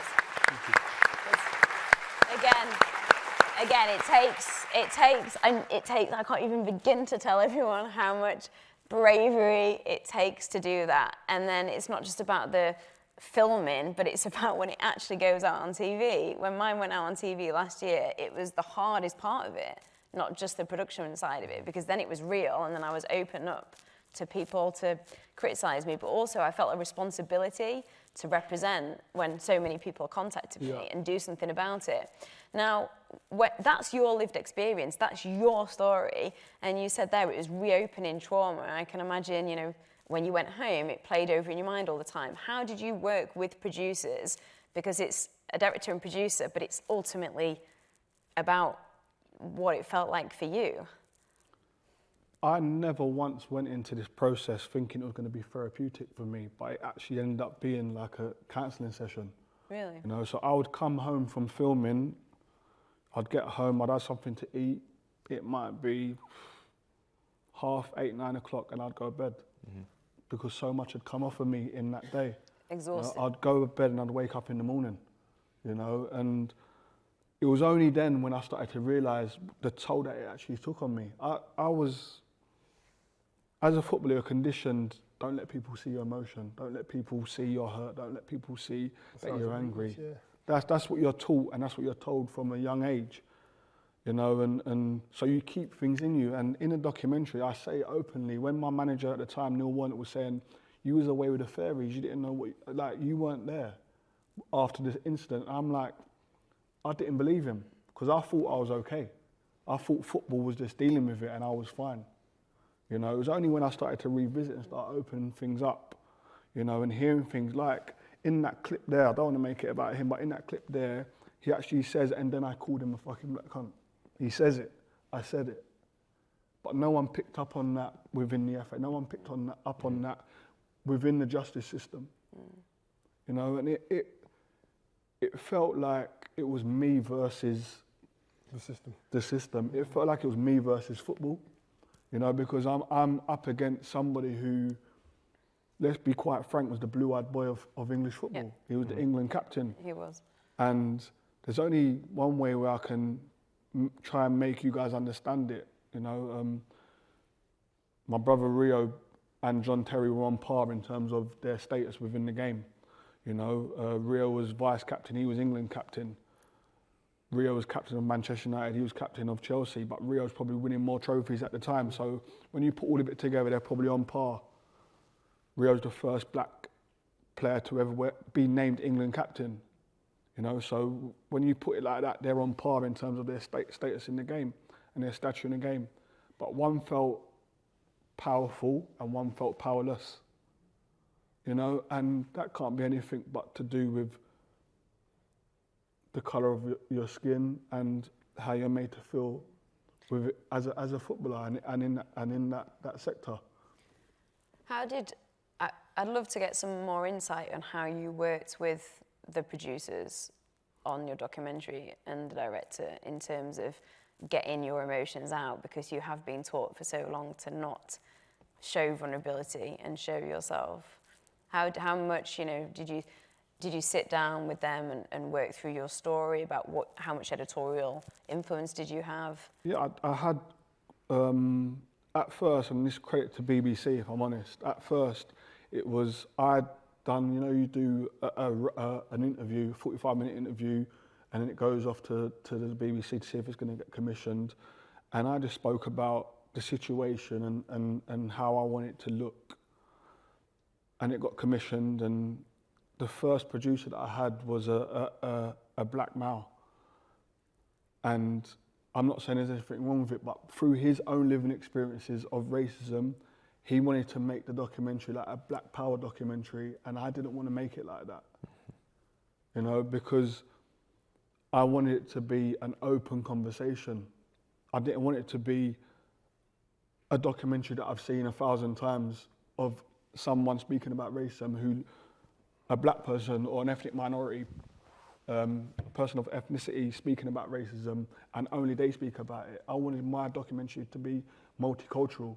Again, it takes, I can't even begin to tell everyone how much bravery it takes to do that. And then it's not just about the filming, but it's about when it actually goes out on TV. When mine went out on TV last year, it was the hardest part of it, not just the production side of it, because then it was real, and then I was open up to people to criticise me, but also I felt a responsibility to represent when so many people contacted me and do something about it. Now, that's your lived experience, that's your story, and you said there it was reopening trauma. I can imagine, when you went home, it played over in your mind all the time. How did you work with producers? Because it's a director and producer, but it's ultimately about what it felt like for you. I never once went into this process thinking it was going to be therapeutic for me, but it actually ended up being like a counselling session. Really? So I would come home from filming, I'd get home, I'd have something to eat. It might be 8:30, 9 o'clock, and I'd go to bed because so much had come off of me in that day. Exhausted. I'd go to bed and I'd wake up in the morning, and it was only then when I started to realise the toll that it actually took on me. I was, as a footballer, you're conditioned, don't let people see your emotion, don't let people see your hurt, don't let people see that you're angry. That's what you're taught, and that's what you're told from a young age, and so you keep things in you. And in a documentary, I say it openly, when my manager at the time, Neil Warnock, was saying, you was away with the fairies, you didn't know you weren't there after this incident. I'm like, I didn't believe him, because I thought I was okay. I thought football was just dealing with it and I was fine. It was only when I started to revisit and start opening things up, and hearing things like in that clip there, I don't want to make it about him, but in that clip there, he actually says, and then I called him a fucking black cunt. He says it, I said it. But no one picked up on that within the FA, no one picked up on that within the justice system. And it felt like it was me versus the system. It felt like it was me versus football, because I'm up against somebody who, let's be quite frank, was the blue-eyed boy of English football. Yep. He was the England captain. He was. And there's only one way where I can try and make you guys understand it. My brother Rio and John Terry were on par in terms of their status within the game. Rio was vice captain, he was England captain. Rio was captain of Manchester United, he was captain of Chelsea, but Rio was probably winning more trophies at the time. So when you put all of it together, they're probably on par. Rio's the first black player to ever be named England captain. So when you put it like that, they're on par in terms of their status in the game and their stature in the game. But one felt powerful and one felt powerless. And that can't be anything but to do with the colour of your skin and how you're made to feel with it as a footballer and in that sector. I'd love to get some more insight on how you worked with the producers on your documentary and the director in terms of getting your emotions out, because you have been taught for so long to not show vulnerability and show yourself. How much, did you sit down with them and work through your story about how much editorial influence did you have? Yeah, I had, at first, and this credit to BBC if I'm honest, at first it was, I'd done, you do an interview, 45-minute interview, and then it goes off to the BBC to see if it's going to get commissioned. And I just spoke about the situation and how I want it to look. And it got commissioned, and the first producer that I had was a black male. And I'm not saying there's anything wrong with it, but through his own living experiences of racism, he wanted to make the documentary like a Black Power documentary, and I didn't want to make it like that. You know, because I wanted it to be an open conversation. I didn't want it to be a documentary that I've seen 1,000 times of someone speaking about racism who, a black person or an ethnic minority, person of ethnicity speaking about racism, and only they speak about it. I wanted my documentary to be multicultural.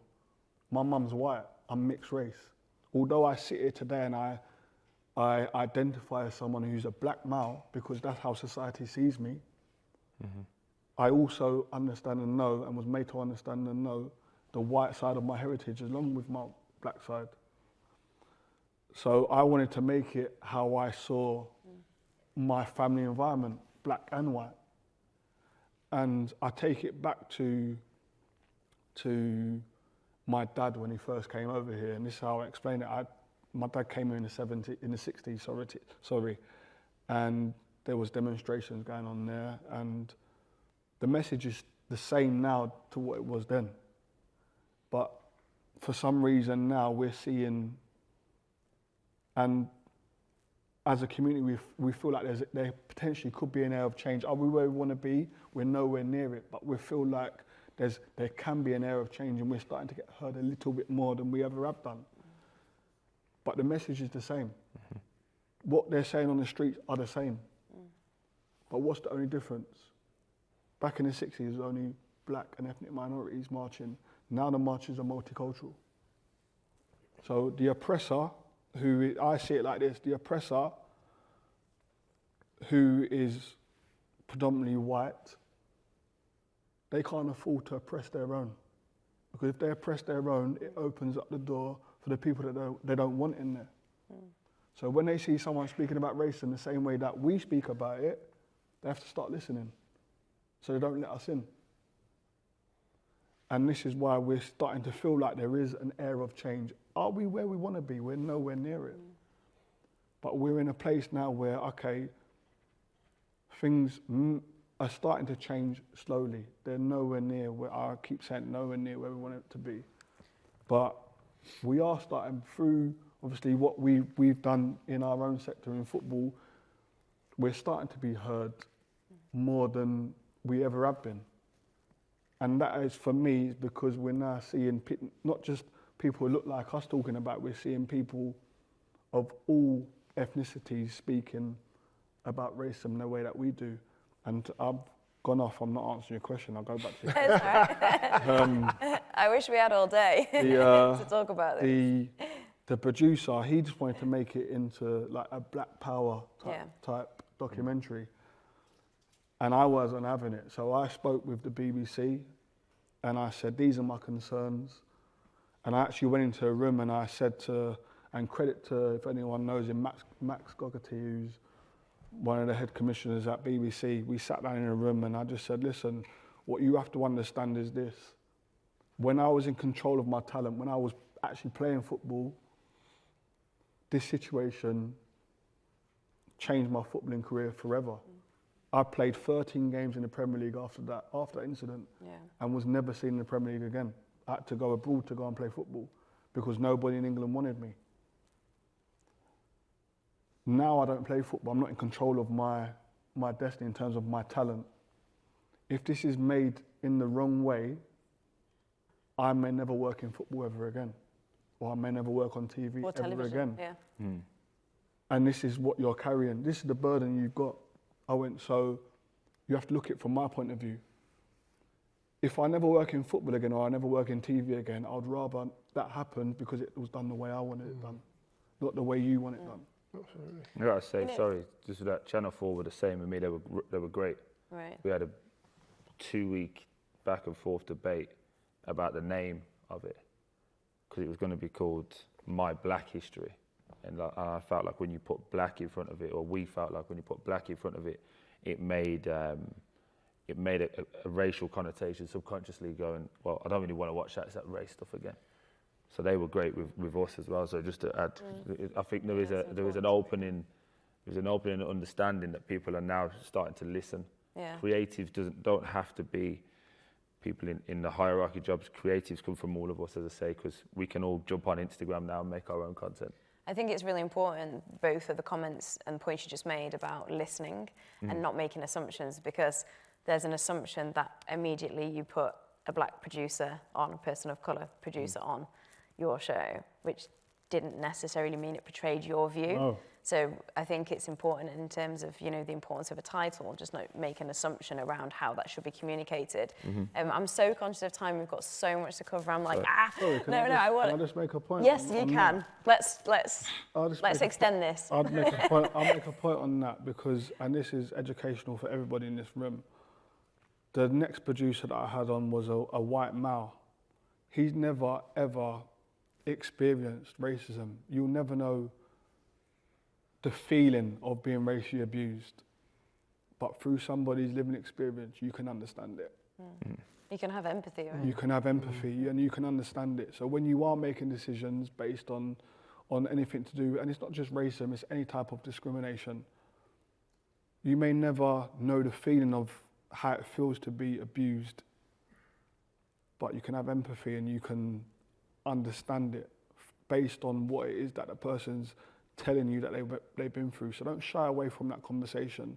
My mum's white, I'm mixed race. Although I sit here today and I identify as someone who's a black male because that's how society sees me, I also understand and know, and was made to understand and know, the white side of my heritage along with my black side. So I wanted to make it how I saw my family environment, black and white. And I take it back to my dad when he first came over here, and this is how I explain it. My dad came here in the 60s, and there was demonstrations going on there, and the message is the same now to what it was then. But for some reason now we're seeing, and as a community we feel like there potentially could be an air of change. Are we where we want to be? We're nowhere near it, but we feel like there can be an air of change, and we're starting to get heard a little bit more than we ever have done. But the message is the same. What they're saying on the streets are the same. But what's the only difference? Back in the 60s, it was only black and ethnic minorities marching. Now the marches are multicultural. So the oppressor, I see it like this, the oppressor who is predominantly white, they can't afford to oppress their own. Because if they oppress their own, it opens up the door for the people that they don't want in there. So when they see someone speaking about racism the same way that we speak about it, they have to start listening. So they don't let us in. And this is why we're starting to feel like there is an air of change. Are we where we want to be? We're nowhere near it. But we're in a place now where, okay, things are starting to change slowly. They're nowhere near where, I keep saying nowhere near where we want it to be. But we are starting through, obviously, what we've done in our own sector in football. We're starting to be heard more than we ever have been. And that is, for me, because we're now seeing not just people who look like us talking about, we're seeing people of all ethnicities speaking about racism the way that we do. And I've gone off, I'm not answering your question, I'll go back to you. That's all right. I wish we had all day to talk about this. The producer, he just wanted to make it into like a Black Power type documentary. And I wasn't having it. So I spoke with the BBC and I said, these are my concerns. And I actually went into a room and I said to, and credit to, if anyone knows him, Max Gogarty, who's one of the head commissioners at BBC, we sat down in a room and I just said, listen, what you have to understand is this. When I was in control of my talent, when I was actually playing football, this situation changed my footballing career forever. I played 13 games in the Premier League after that incident, and was never seen in the Premier League again. I had to go abroad to go and play football because nobody in England wanted me. Now I don't play football. I'm not in control of my destiny in terms of my talent. If this is made in the wrong way, I may never work in football ever again, or I may never work on TV or ever television, again. And this is what you're carrying. This is the burden you've got. I went, so you have to look at it from my point of view. If I never work in football again or I never work in TV again, I'd rather that happen because it was done the way I wanted it done, not the way you want it done. Absolutely. I gotta say, sorry, just that Channel 4 were the same with me. They were great. Right. We had a 2-week back and forth debate about the name of it because it was going to be called My Black History. And I felt like when you put black in front of it, or we felt like when you put black in front of it, it made it made a racial connotation subconsciously going, well, I don't really want to watch that race stuff again. So they were great with us as well. So just to add, I think there is an opening understanding that people are now starting to listen. Yeah. Creatives don't have to be people in the hierarchy jobs. Creatives come from all of us, as I say, because we can all jump on Instagram now and make our own content. I think it's really important, both of the comments and points you just made about listening and not making assumptions, because there's an assumption that immediately you put a black producer on, a person of colour producer on your show, which didn't necessarily mean it portrayed your view. No. So I think it's important in terms of, you know, the importance of a title, just not make an assumption around how that should be communicated. I'm so conscious of time, we've got so much to cover. I'm like, Sorry, can I just make a point? Yes, you on can. that? Let's extend this. I'll make a point on that because, and this is educational for everybody in this room. The next producer that I had on was a white male. He's never ever experienced racism. You'll never know the feeling of being racially abused, but through somebody's living experience, you can understand it. You can have empathy, right? You can have empathy and you can understand it. So when you are making decisions based on anything to do, and it's not just racism, it's any type of discrimination, you may never know the feeling of how it feels to be abused, but you can have empathy and you can understand it based on what it is that the person's telling you that they've been through. So don't shy away from that conversation.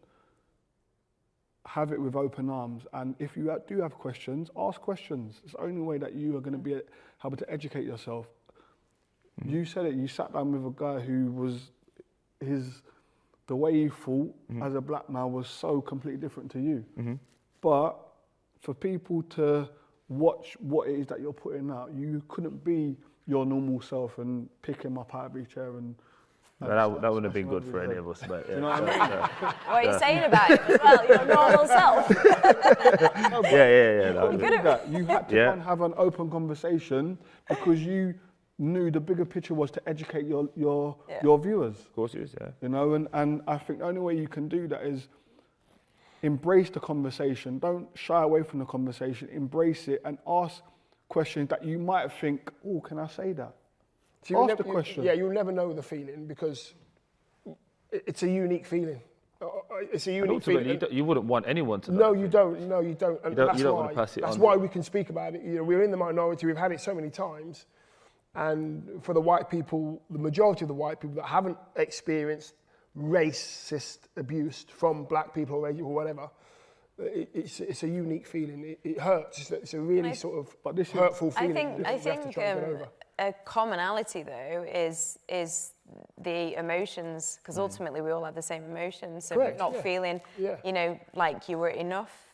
Have it with open arms, and if you do have questions, ask questions. It's the only way that you are going to be able to educate yourself. You said it, you sat down with a guy who was, the way he thought as a black man was so completely different to you. But for people to watch what it is that you're putting out, you couldn't be your normal self and pick him up out of his chair and that wouldn't have been good for any of us, but yeah. You know what I mean? What are you saying about it as well? Your normal self. Yeah. You had to go and have an open conversation because you knew the bigger picture was to educate your viewers. Of course it is, yeah. You know, and I think the only way you can do that is embrace the conversation. Don't shy away from the conversation. Embrace it and ask questions that you might think, oh, can I say that? So ask the question. You'll never know the feeling because it's a unique feeling. It's a unique feeling. You wouldn't want anyone to know. No, you don't. No, you don't. And you don't want to pass it on. That's why we can speak about it. You know, we're in the minority. We've had it so many times. And for the white people, the majority of the white people that haven't experienced racist abuse from black people or whatever, it's a unique feeling. It hurts. It's a really sort of hurtful feeling. I think a commonality though is the emotions, because ultimately we all have the same emotions. So Correct, not feeling, you know, like you were enough.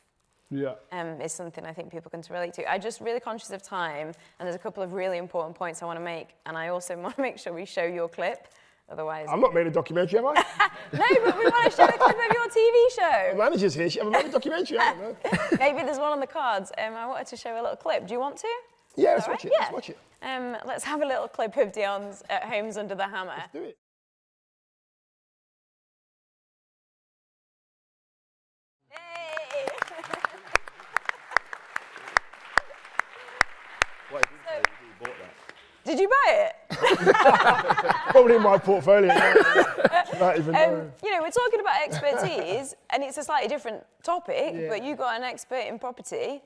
Is something I think people can relate to. I'm just really conscious of time, and there's a couple of really important points I want to make, and I also want to make sure we show your clip. Otherwise, I've not made a documentary, have I? No, but we want to show a clip of your TV show. The manager's here. She hasn't made a documentary. I don't know. Maybe there's one on the cards. I wanted to show a little clip. Do you want to? Yeah, let's watch it. Yeah. Let's watch it. Let's have a little clip of Dion's at Homes Under the Hammer. Let's do it. Yay! Did you buy it? Probably in my portfolio. Not even know. You know, we're talking about expertise, and it's a slightly different topic, but you got an expert in property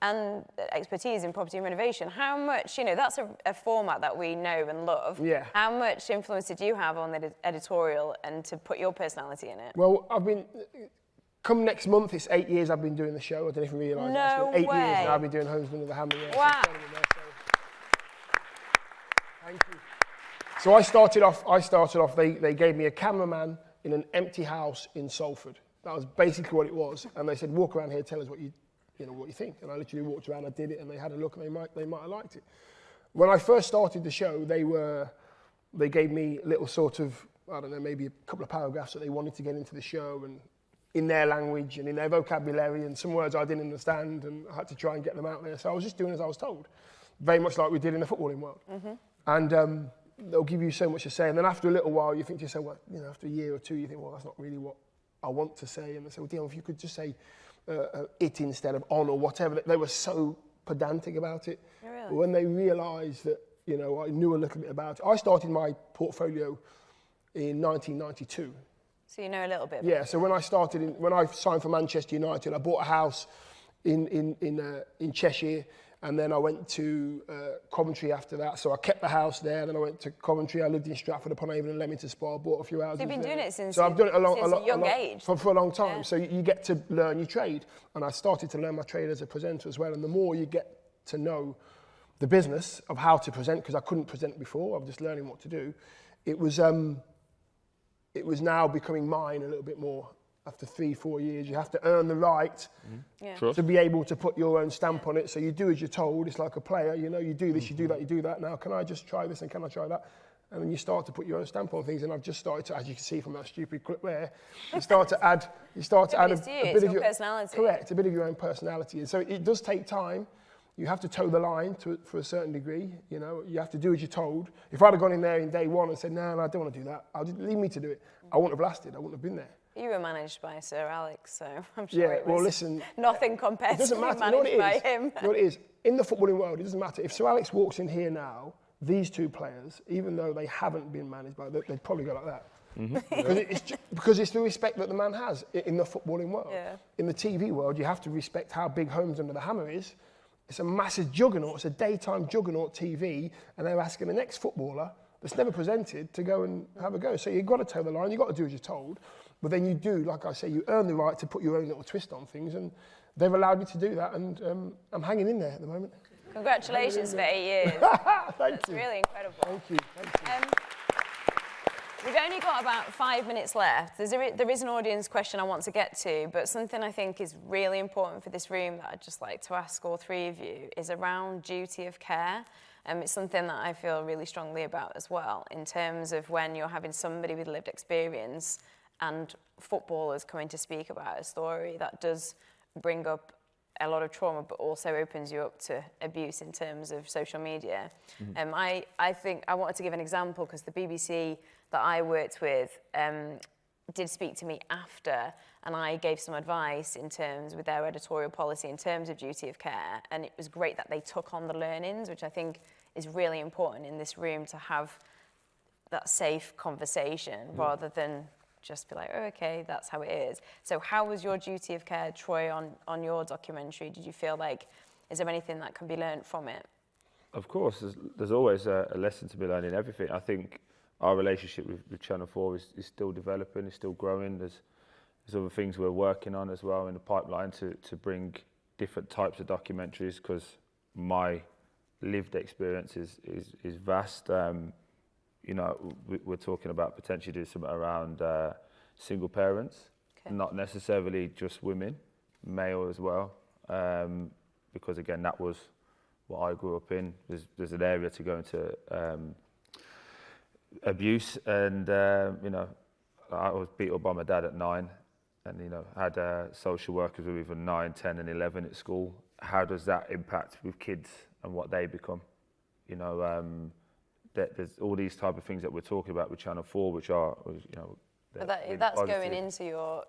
and expertise in property and renovation. How much, you know, that's a format that we know and love. Yeah. How much influence did you have on the editorial and to put your personality in it? Well, come next month, it's 8 years I've been doing the show. I don't know if you realise that. No It's been 8 way. years now I've been doing Homes Under the Hammer. Yeah, Wow. Thank you. So I started off, they gave me a cameraman in an empty house in Salford. That was basically what it was. And they said, walk around here, tell us what you think. And I literally walked around, I did it, and they had a look, and they might have liked it. When I first started the show, they gave me little sort of, I don't know, maybe a couple of paragraphs that they wanted to get into the show, and in their language and in their vocabulary, and some words I didn't understand, and I had to try and get them out there. So I was just doing as I was told, very much like we did in the footballing world. And they'll give you so much to say, and then after a little while, you think to yourself, well, you know, after a year or two, you think, well, that's not really what I want to say. And they say, well, Dion, if you could just say it instead of on or whatever. They were so pedantic about it. Oh, really? But when they realised that, you know, I knew a little bit about it. I started my portfolio in 1992. So you know a little bit about Yeah, so when I signed for Manchester United, I bought a house in Cheshire, and then I went to Coventry after that. So I kept the house there, then I went to Coventry. I lived in Stratford upon Avon and Leamington Spa, bought a few houses. So you've been there. doing it since I've done it a young age. For a long time. Yeah. So you get to learn your trade, and I started to learn my trade as a presenter as well. And the more you get to know the business of how to present, because I couldn't present before, I'm just learning what to do. It was now becoming mine a little bit more. After 3-4 years, you have to earn the right to be able to put your own stamp on it. So you do as you're told. It's like a player, you know, you do this, you do that, you do that. Now, can I just try this and can I try that? And then you start to put your own stamp on things. And I've just started to, as you can see from that stupid clip there, you start to add a bit of your personality. Correct, a bit of your own personality. And so it does take time. You have to toe the line for a certain degree. You know, you have to do as you're told. If I'd have gone in there in day one and said, no, I don't want to do that, leave me to do it, I wouldn't have lasted. I wouldn't have been there. You were managed by Sir Alex, so I'm sure it was listen, nothing compared to being managed by him. You know what it is? In the footballing world, it doesn't matter. If Sir Alex walks in here now, these two players, even though they haven't been managed by, they'd probably go like that. Because it's the respect that the man has in the footballing world. Yeah. In the TV world, you have to respect how big Homes Under the Hammer is. It's a massive juggernaut. It's a daytime juggernaut TV, and they're asking the next footballer that's never presented to go and have a go. So you've got to toe the line. You've got to do as you're told. But then you do, like I say, you earn the right to put your own little twist on things, and they've allowed me to do that, and I'm hanging in there at the moment. Congratulations for 8 years. That's really incredible. Thank you. We've only got about 5 minutes left. There is an audience question I want to get to, but something I think is really important for this room that I'd just like to ask all three of you is around duty of care. It's something that I feel really strongly about as well, in terms of when you're having somebody with lived experience and footballers coming to speak about a story that does bring up a lot of trauma, but also opens you up to abuse in terms of social media. I think I wanted to give an example because the BBC that I worked with did speak to me after, and I gave some advice in terms with their editorial policy in terms of duty of care, and it was great that they took on the learnings, which I think is really important in this room, to have that safe conversation rather than just be like, oh, okay, that's how it is. So how was your duty of care, Troy, on your documentary? Did you feel like, is there anything that can be learned from it? Of course, there's always a lesson to be learned in everything. I think our relationship with Channel 4 is still developing, it's still growing. There's other things we're working on as well in the pipeline to bring different types of documentaries, because my lived experience is vast. You know, we're talking about potentially doing something around single parents, not necessarily just women, male as well, because again, that was what I grew up in. There's an area to go into abuse, and you know, I was beat up by my dad at 9, and you know, had social workers who were even 9, 10 and 11 at school. How does that impact with kids and what they become? You know, there's all these type of things that we're talking about with Channel 4, which are, you know, but that's positive. Going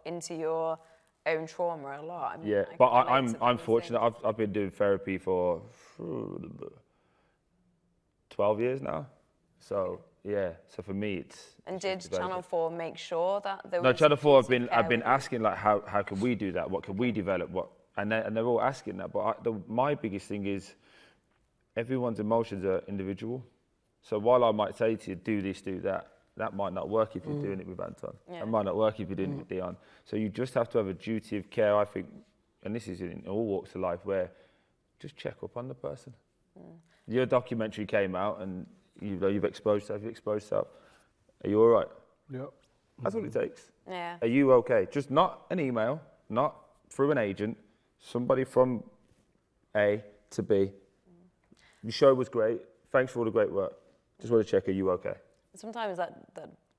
into your own trauma a lot. I mean, yeah, but I'm fortunate. I've been doing therapy for 12 years now, so yeah. So for me, it's. And did Channel 4 make sure that there was? No, Channel 4. I've been asking like how can we do that? What can we develop? And they're all asking that. But my biggest thing is everyone's emotions are individual. So while I might say to you, do this, do that, that might not work if you're doing it with Anton. Yeah. It might not work if you're doing it with Dion. So you just have to have a duty of care, I think, and this is in all walks of life, where just check up on the person. Your documentary came out and you've exposed yourself. Are you all right? Yep. That's all it takes. Yeah. Are you okay? Just not an email, not through an agent, somebody from A to B. Your show was great. Thanks for all the great work. Just want to check, are you okay? Sometimes that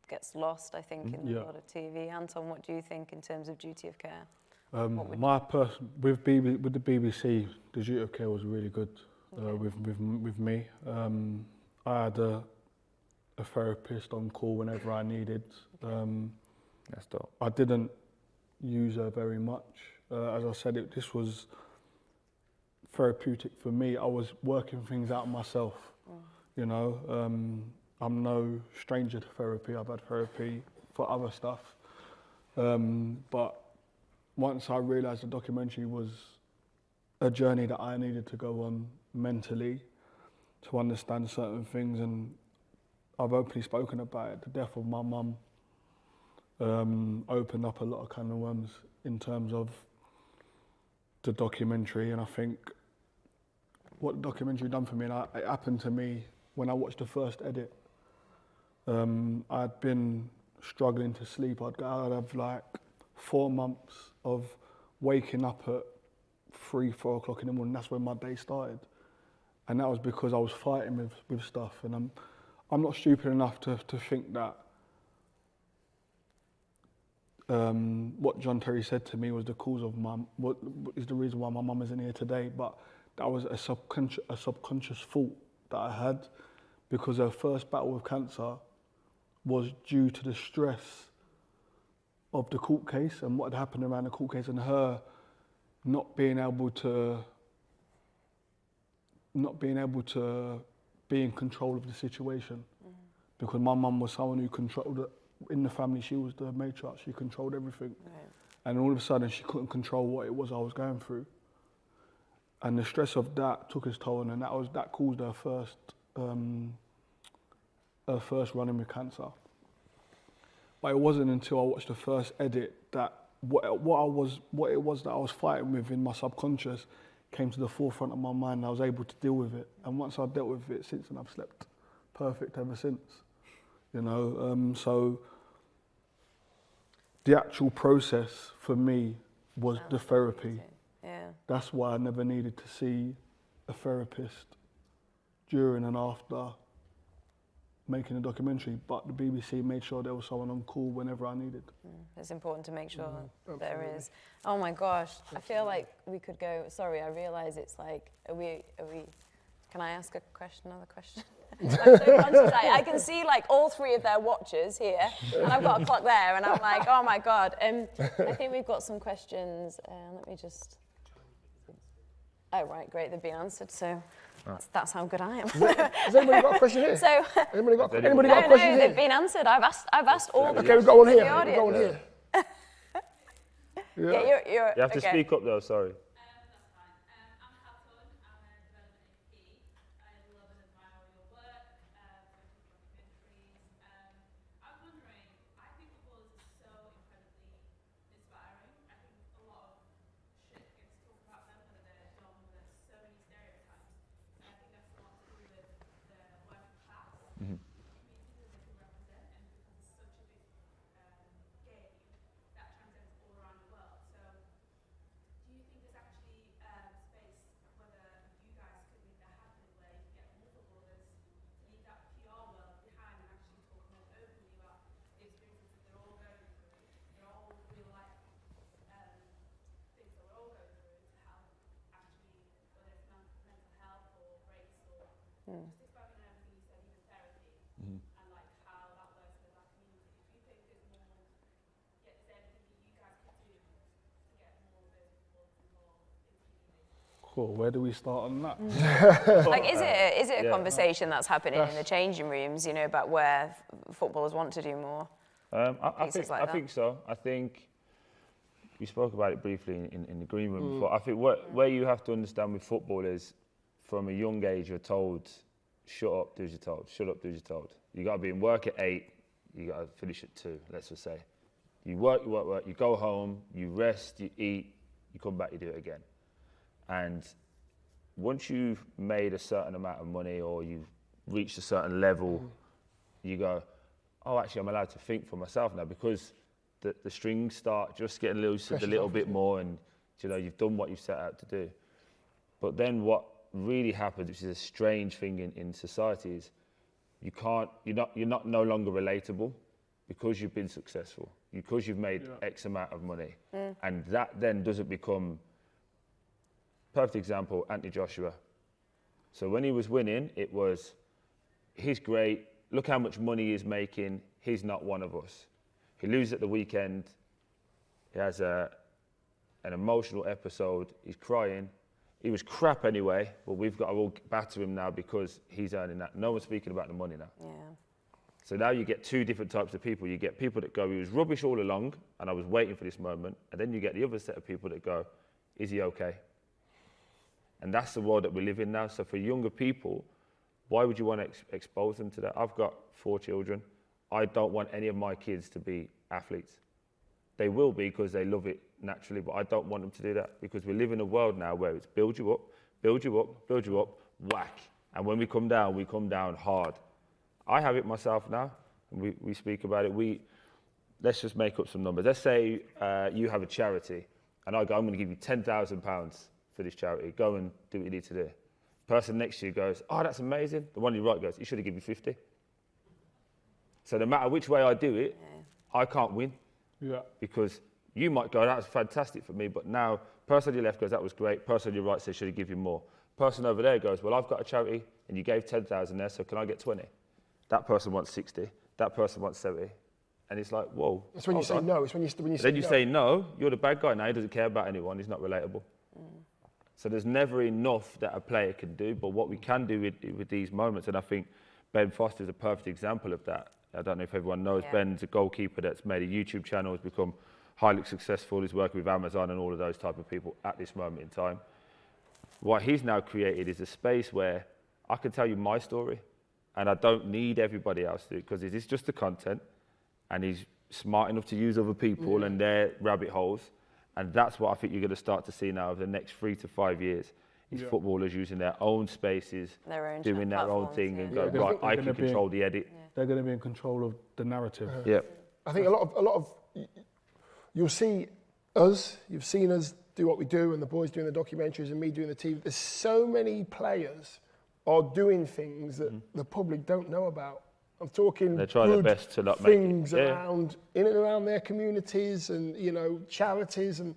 gets lost, I think, in a lot of TV. Anton, what do you think in terms of duty of care? With the BBC, the duty of care was really good with me. I had a therapist on call whenever I needed. That's dope. I didn't use her very much. As I said, this was therapeutic for me. I was working things out myself, you know. I'm no stranger to therapy. I've had therapy for other stuff. But once I realised the documentary was a journey that I needed to go on mentally to understand certain things, and I've openly spoken about it. The death of my mum opened up a lot of can of worms in terms of the documentary, and I think what the documentary done for me, and it happened to me when I watched the first edit. I'd been struggling to sleep. I'd have like 4 months of waking up at 3, 4 o'clock in the morning. That's when my day started, and that was because I was fighting with stuff. And I'm not stupid enough to think that what John Terry said to me was the cause of what is the reason why my mum isn't here today. But that was a subconscious thought that I had, because her first battle with cancer was due to the stress of the court case and what had happened around the court case, and her not being able to be in control of the situation. Because my mum was someone who controlled it. In the family, she was the matriarch, she controlled everything. Right. And all of a sudden, she couldn't control what it was I was going through. And the stress of that took its toll, and that caused her first run-in with cancer. But it wasn't until I watched the first edit that what it was that I was fighting with in my subconscious came to the forefront of my mind, and I was able to deal with it. And once I dealt with it since, and I've slept perfect ever since. You know, so the actual process for me was the therapy. Yeah. That's why I never needed to see a therapist during and after making a documentary, but the BBC made sure there was someone on call whenever I needed. It's important to make sure there is. Oh my gosh, I feel like we could go, sorry, I realise it's like, are we, can I ask another question? I'm so conscious. I can see like all 3 of their watchers here, and I've got a clock there, and I'm like, oh my God. I think we've got some questions. Let me just. Oh right, great, they've been answered. So that's how good I am. Has anybody got a question here? So anybody got a question here? They've been answered. I've asked all the Okay, we've got one here. the We've got one here. Yeah, you're You have to okay. speak up though, sorry. That's fine. I'm Anton. I'm a development AP. I love and admire all your work, documentaries. I was wondering, I think footballers are so incredibly inspiring. I think a lot of shit gets talked about them, whether they're dumb, there's so many stereotypes. And I think that's a lot to do with the working class community that they can represent, and because it's such a big game that transcends all around the world. So do you think there's actually space, whether you guys could make that happen, where you get more footballers to leave that PR world behind and actually talk more openly about the experiences that they're all going through? They're all real life things that we're all going through, to help actually, whether it's mental health or race or just expounding on everything you said, even therapy, and like how that works with that community. Do you think there's more, is there anything that you guys could do to get more of those people involved in community? Cool, where do we start on that? Like, is it a conversation that's happening in the changing rooms, you know, about where footballers want to do more? I think so. I think we spoke about it briefly in the green room before. I think where you have to understand with football is, from a young age, you're told, shut up, do as you're told. Shut up, do as you're told. You got to be in work at 8, you got to finish at 2, let's just say. You work, you go home, you rest, you eat, you come back, you do it again. And once you've made a certain amount of money or you've reached a certain level, you go, oh, actually, I'm allowed to think for myself now, because the strings start just getting loosened a little bit more, and you know, you've done what you've set out to do. But then what really happens, which is a strange thing in society, is you're not no longer relatable because you've been successful, because you've made X amount of money. And that then doesn't become, perfect example, Anthony Joshua. So when he was winning, it was, he's great, look how much money he's making, he's not one of us. He loses at the weekend, he has a an emotional episode, he's crying. He was crap anyway, but we've got to all batter him now because he's earning that. No one's speaking about the money now. Yeah. So now you get two different types of people. You get people that go, he was rubbish all along, and I was waiting for this moment. And then you get the other set of people that go, is he okay? And that's the world that we live in now. So for younger people, why would you want to expose them to that? I've got 4 children. I don't want any of my kids to be athletes. They will be because they love it naturally, but I don't want them to do that because we live in a world now where it's build you up, build you up, build you up, whack. And when we come down hard. I have it myself now, and we speak about it. Let's just make up some numbers. Let's say you have a charity, and I go, I'm going to give you £10,000 for this charity. Go and do what you need to do. Person next to you goes, oh, that's amazing. The one you right goes, you should have given me 50. So no matter which way I do it, I can't win. Yeah. Because you might go, that's fantastic for me, but now person on your left goes, that was great. Person on your right says, should have given you more. Person over there goes, well, I've got a charity, and you gave 10,000 there, so can I get 20? That person wants 60. That person wants 70. And it's like, whoa. It's when you say no. It's when you say then you say no, you're the bad guy now. He doesn't care about anyone. He's not relatable. So there's never enough that a player can do. But what we can do with these moments, and I think Ben Foster is a perfect example of that. I don't know if everyone knows. Yeah. Ben's a goalkeeper that's made a YouTube channel, has become highly successful. He's working with Amazon and all of those type of people at this moment in time. What he's now created is a space where I can tell you my story, and I don't need everybody else to do it because it is just the content, and he's smart enough to use other people and their rabbit holes. And that's what I think you're going to start to see now over the next 3 to 5 years, is footballers using their own spaces, doing their own thing, and go, right, I can control the edit. They're going to be in control of the narrative. Yeah. I think a lot of you'll see us, you've seen us do what we do, and the boys doing the documentaries and me doing the TV. There's so many players are doing things that the public don't know about. I'm talking they try their best to not make things around in and around their communities, and charities, and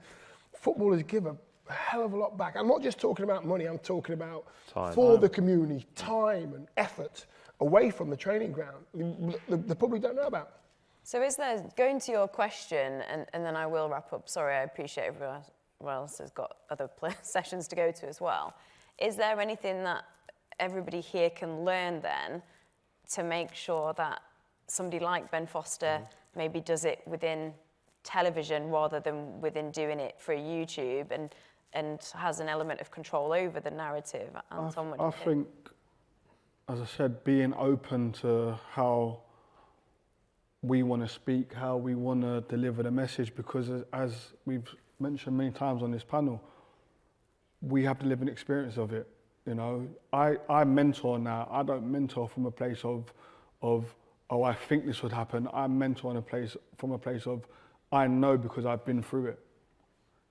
footballers give a hell of a lot back. I'm not just talking about money. I'm talking about time. For the community, time and effort away from the training ground. The public don't know about. So is there, going to your question, and then I will wrap up. Sorry, I appreciate everyone else has got other sessions to go to as well. Is there anything that everybody here can learn then to make sure that somebody like Ben Foster maybe does it within television rather than within doing it for YouTube, and has an element of control over the narrative? Anton, I think, as I said, being open to how we want to speak, how we want to deliver the message, because as we've mentioned many times on this panel, we have the living experience of it. I mentor now. I don't mentor from a place of oh, I think this would happen. I mentor from a place of I know because I've been through it.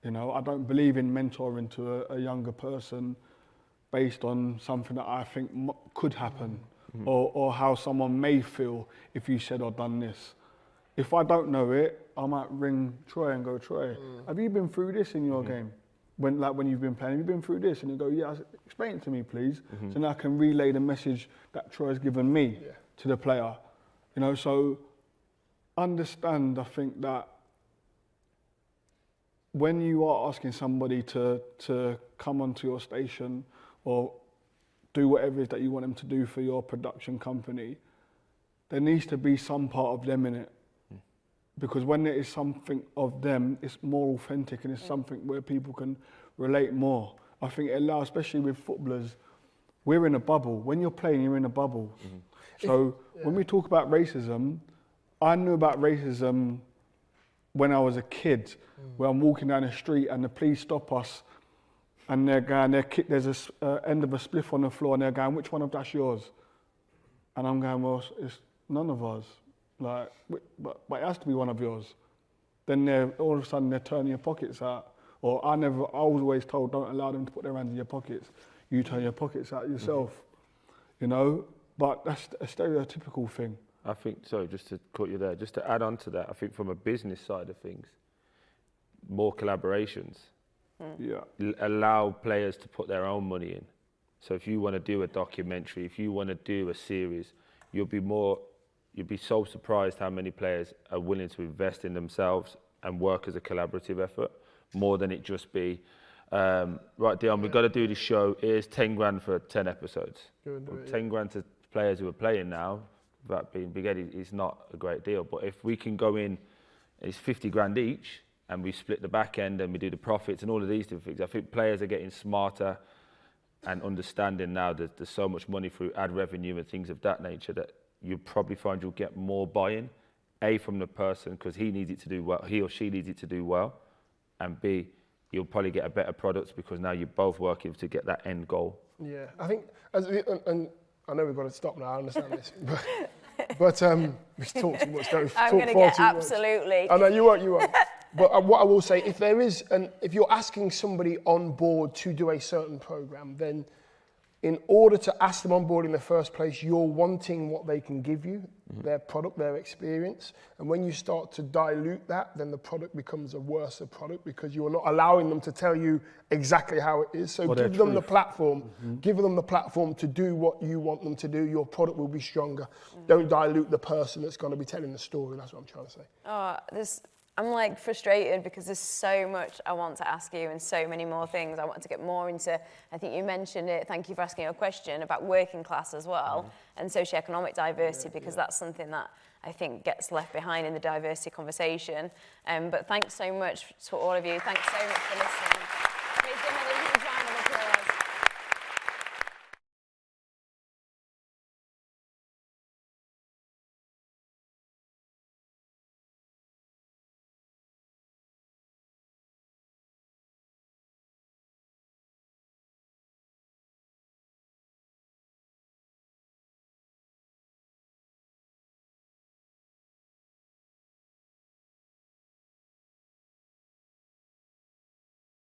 I don't believe in mentoring to a younger person based on something that I think could happen, or how someone may feel if you said or done this. If I don't know it, I might ring Troy and go, Troy, have you been through this in your game? When you've been playing, have you been through this? And you go, yeah, explain it to me, please. So now I can relay the message that Troy's given me to the player. So understand, I think, that when you are asking somebody to come onto your station or do whatever it is that you want them to do for your production company, there needs to be some part of them in it. Because when there is something of them, it's more authentic, and it's something where people can relate more. I think it allows, especially with footballers, we're in a bubble. When you're playing, you're in a bubble. So when we talk about racism, I knew about racism when I was a kid, where I'm walking down the street and the police stop us, and they're going, there's a end of a spliff on the floor, and they're going, which one of that's yours? And I'm going, well, it's none of ours. But it has to be one of yours. Then all of a sudden they're turning your pockets out. Or I was always told, don't allow them to put their hands in your pockets. You turn your pockets out yourself. But that's a stereotypical thing. I think, sorry, just to cut you there, just to add on to that, I think from a business side of things, more collaborations. Allow players to put their own money in. So if you want to do a documentary, if you want to do a series, you'd be so surprised how many players are willing to invest in themselves and work as a collaborative effort. more than it just be, right, Dion, we've got to do this show. Here's 10 grand for 10 episodes. Well, 10 grand to players who are playing now, without being big-headed, is not a great deal. But if we can go in, it's 50 grand each, and we split the back end and we do the profits and all of these different things, I think players are getting smarter and understanding now that there's so much money through ad revenue and things of that nature that you'll probably find you'll get more buy-in, A, from the person because he needs it to do well, he or she needs it to do well, and B, you'll probably get a better product because now you're both working to get that end goal. Yeah, I think, and I know we've got to stop now, I understand this, but we've talked too much, don't we? I'm going to get absolutely. I know, you won't. But what I will say, if you're asking somebody on board to do a certain program, then in order to ask them on board in the first place, you're wanting what they can give you, their product, their experience. And when you start to dilute that, then the product becomes a worse product because you are not allowing them to tell you exactly how it is. So give them the platform. Give them the platform to do what you want them to do. Your product will be stronger. Don't dilute the person that's going to be telling the story. That's what I'm trying to say. I'm like frustrated because there's so much I want to ask you and so many more things I want to get more into. I think you mentioned it, thank you for asking a question about working class as well and socioeconomic diversity because that's something that I think gets left behind in the diversity conversation. But thanks so much to all of you. Thanks so much for listening.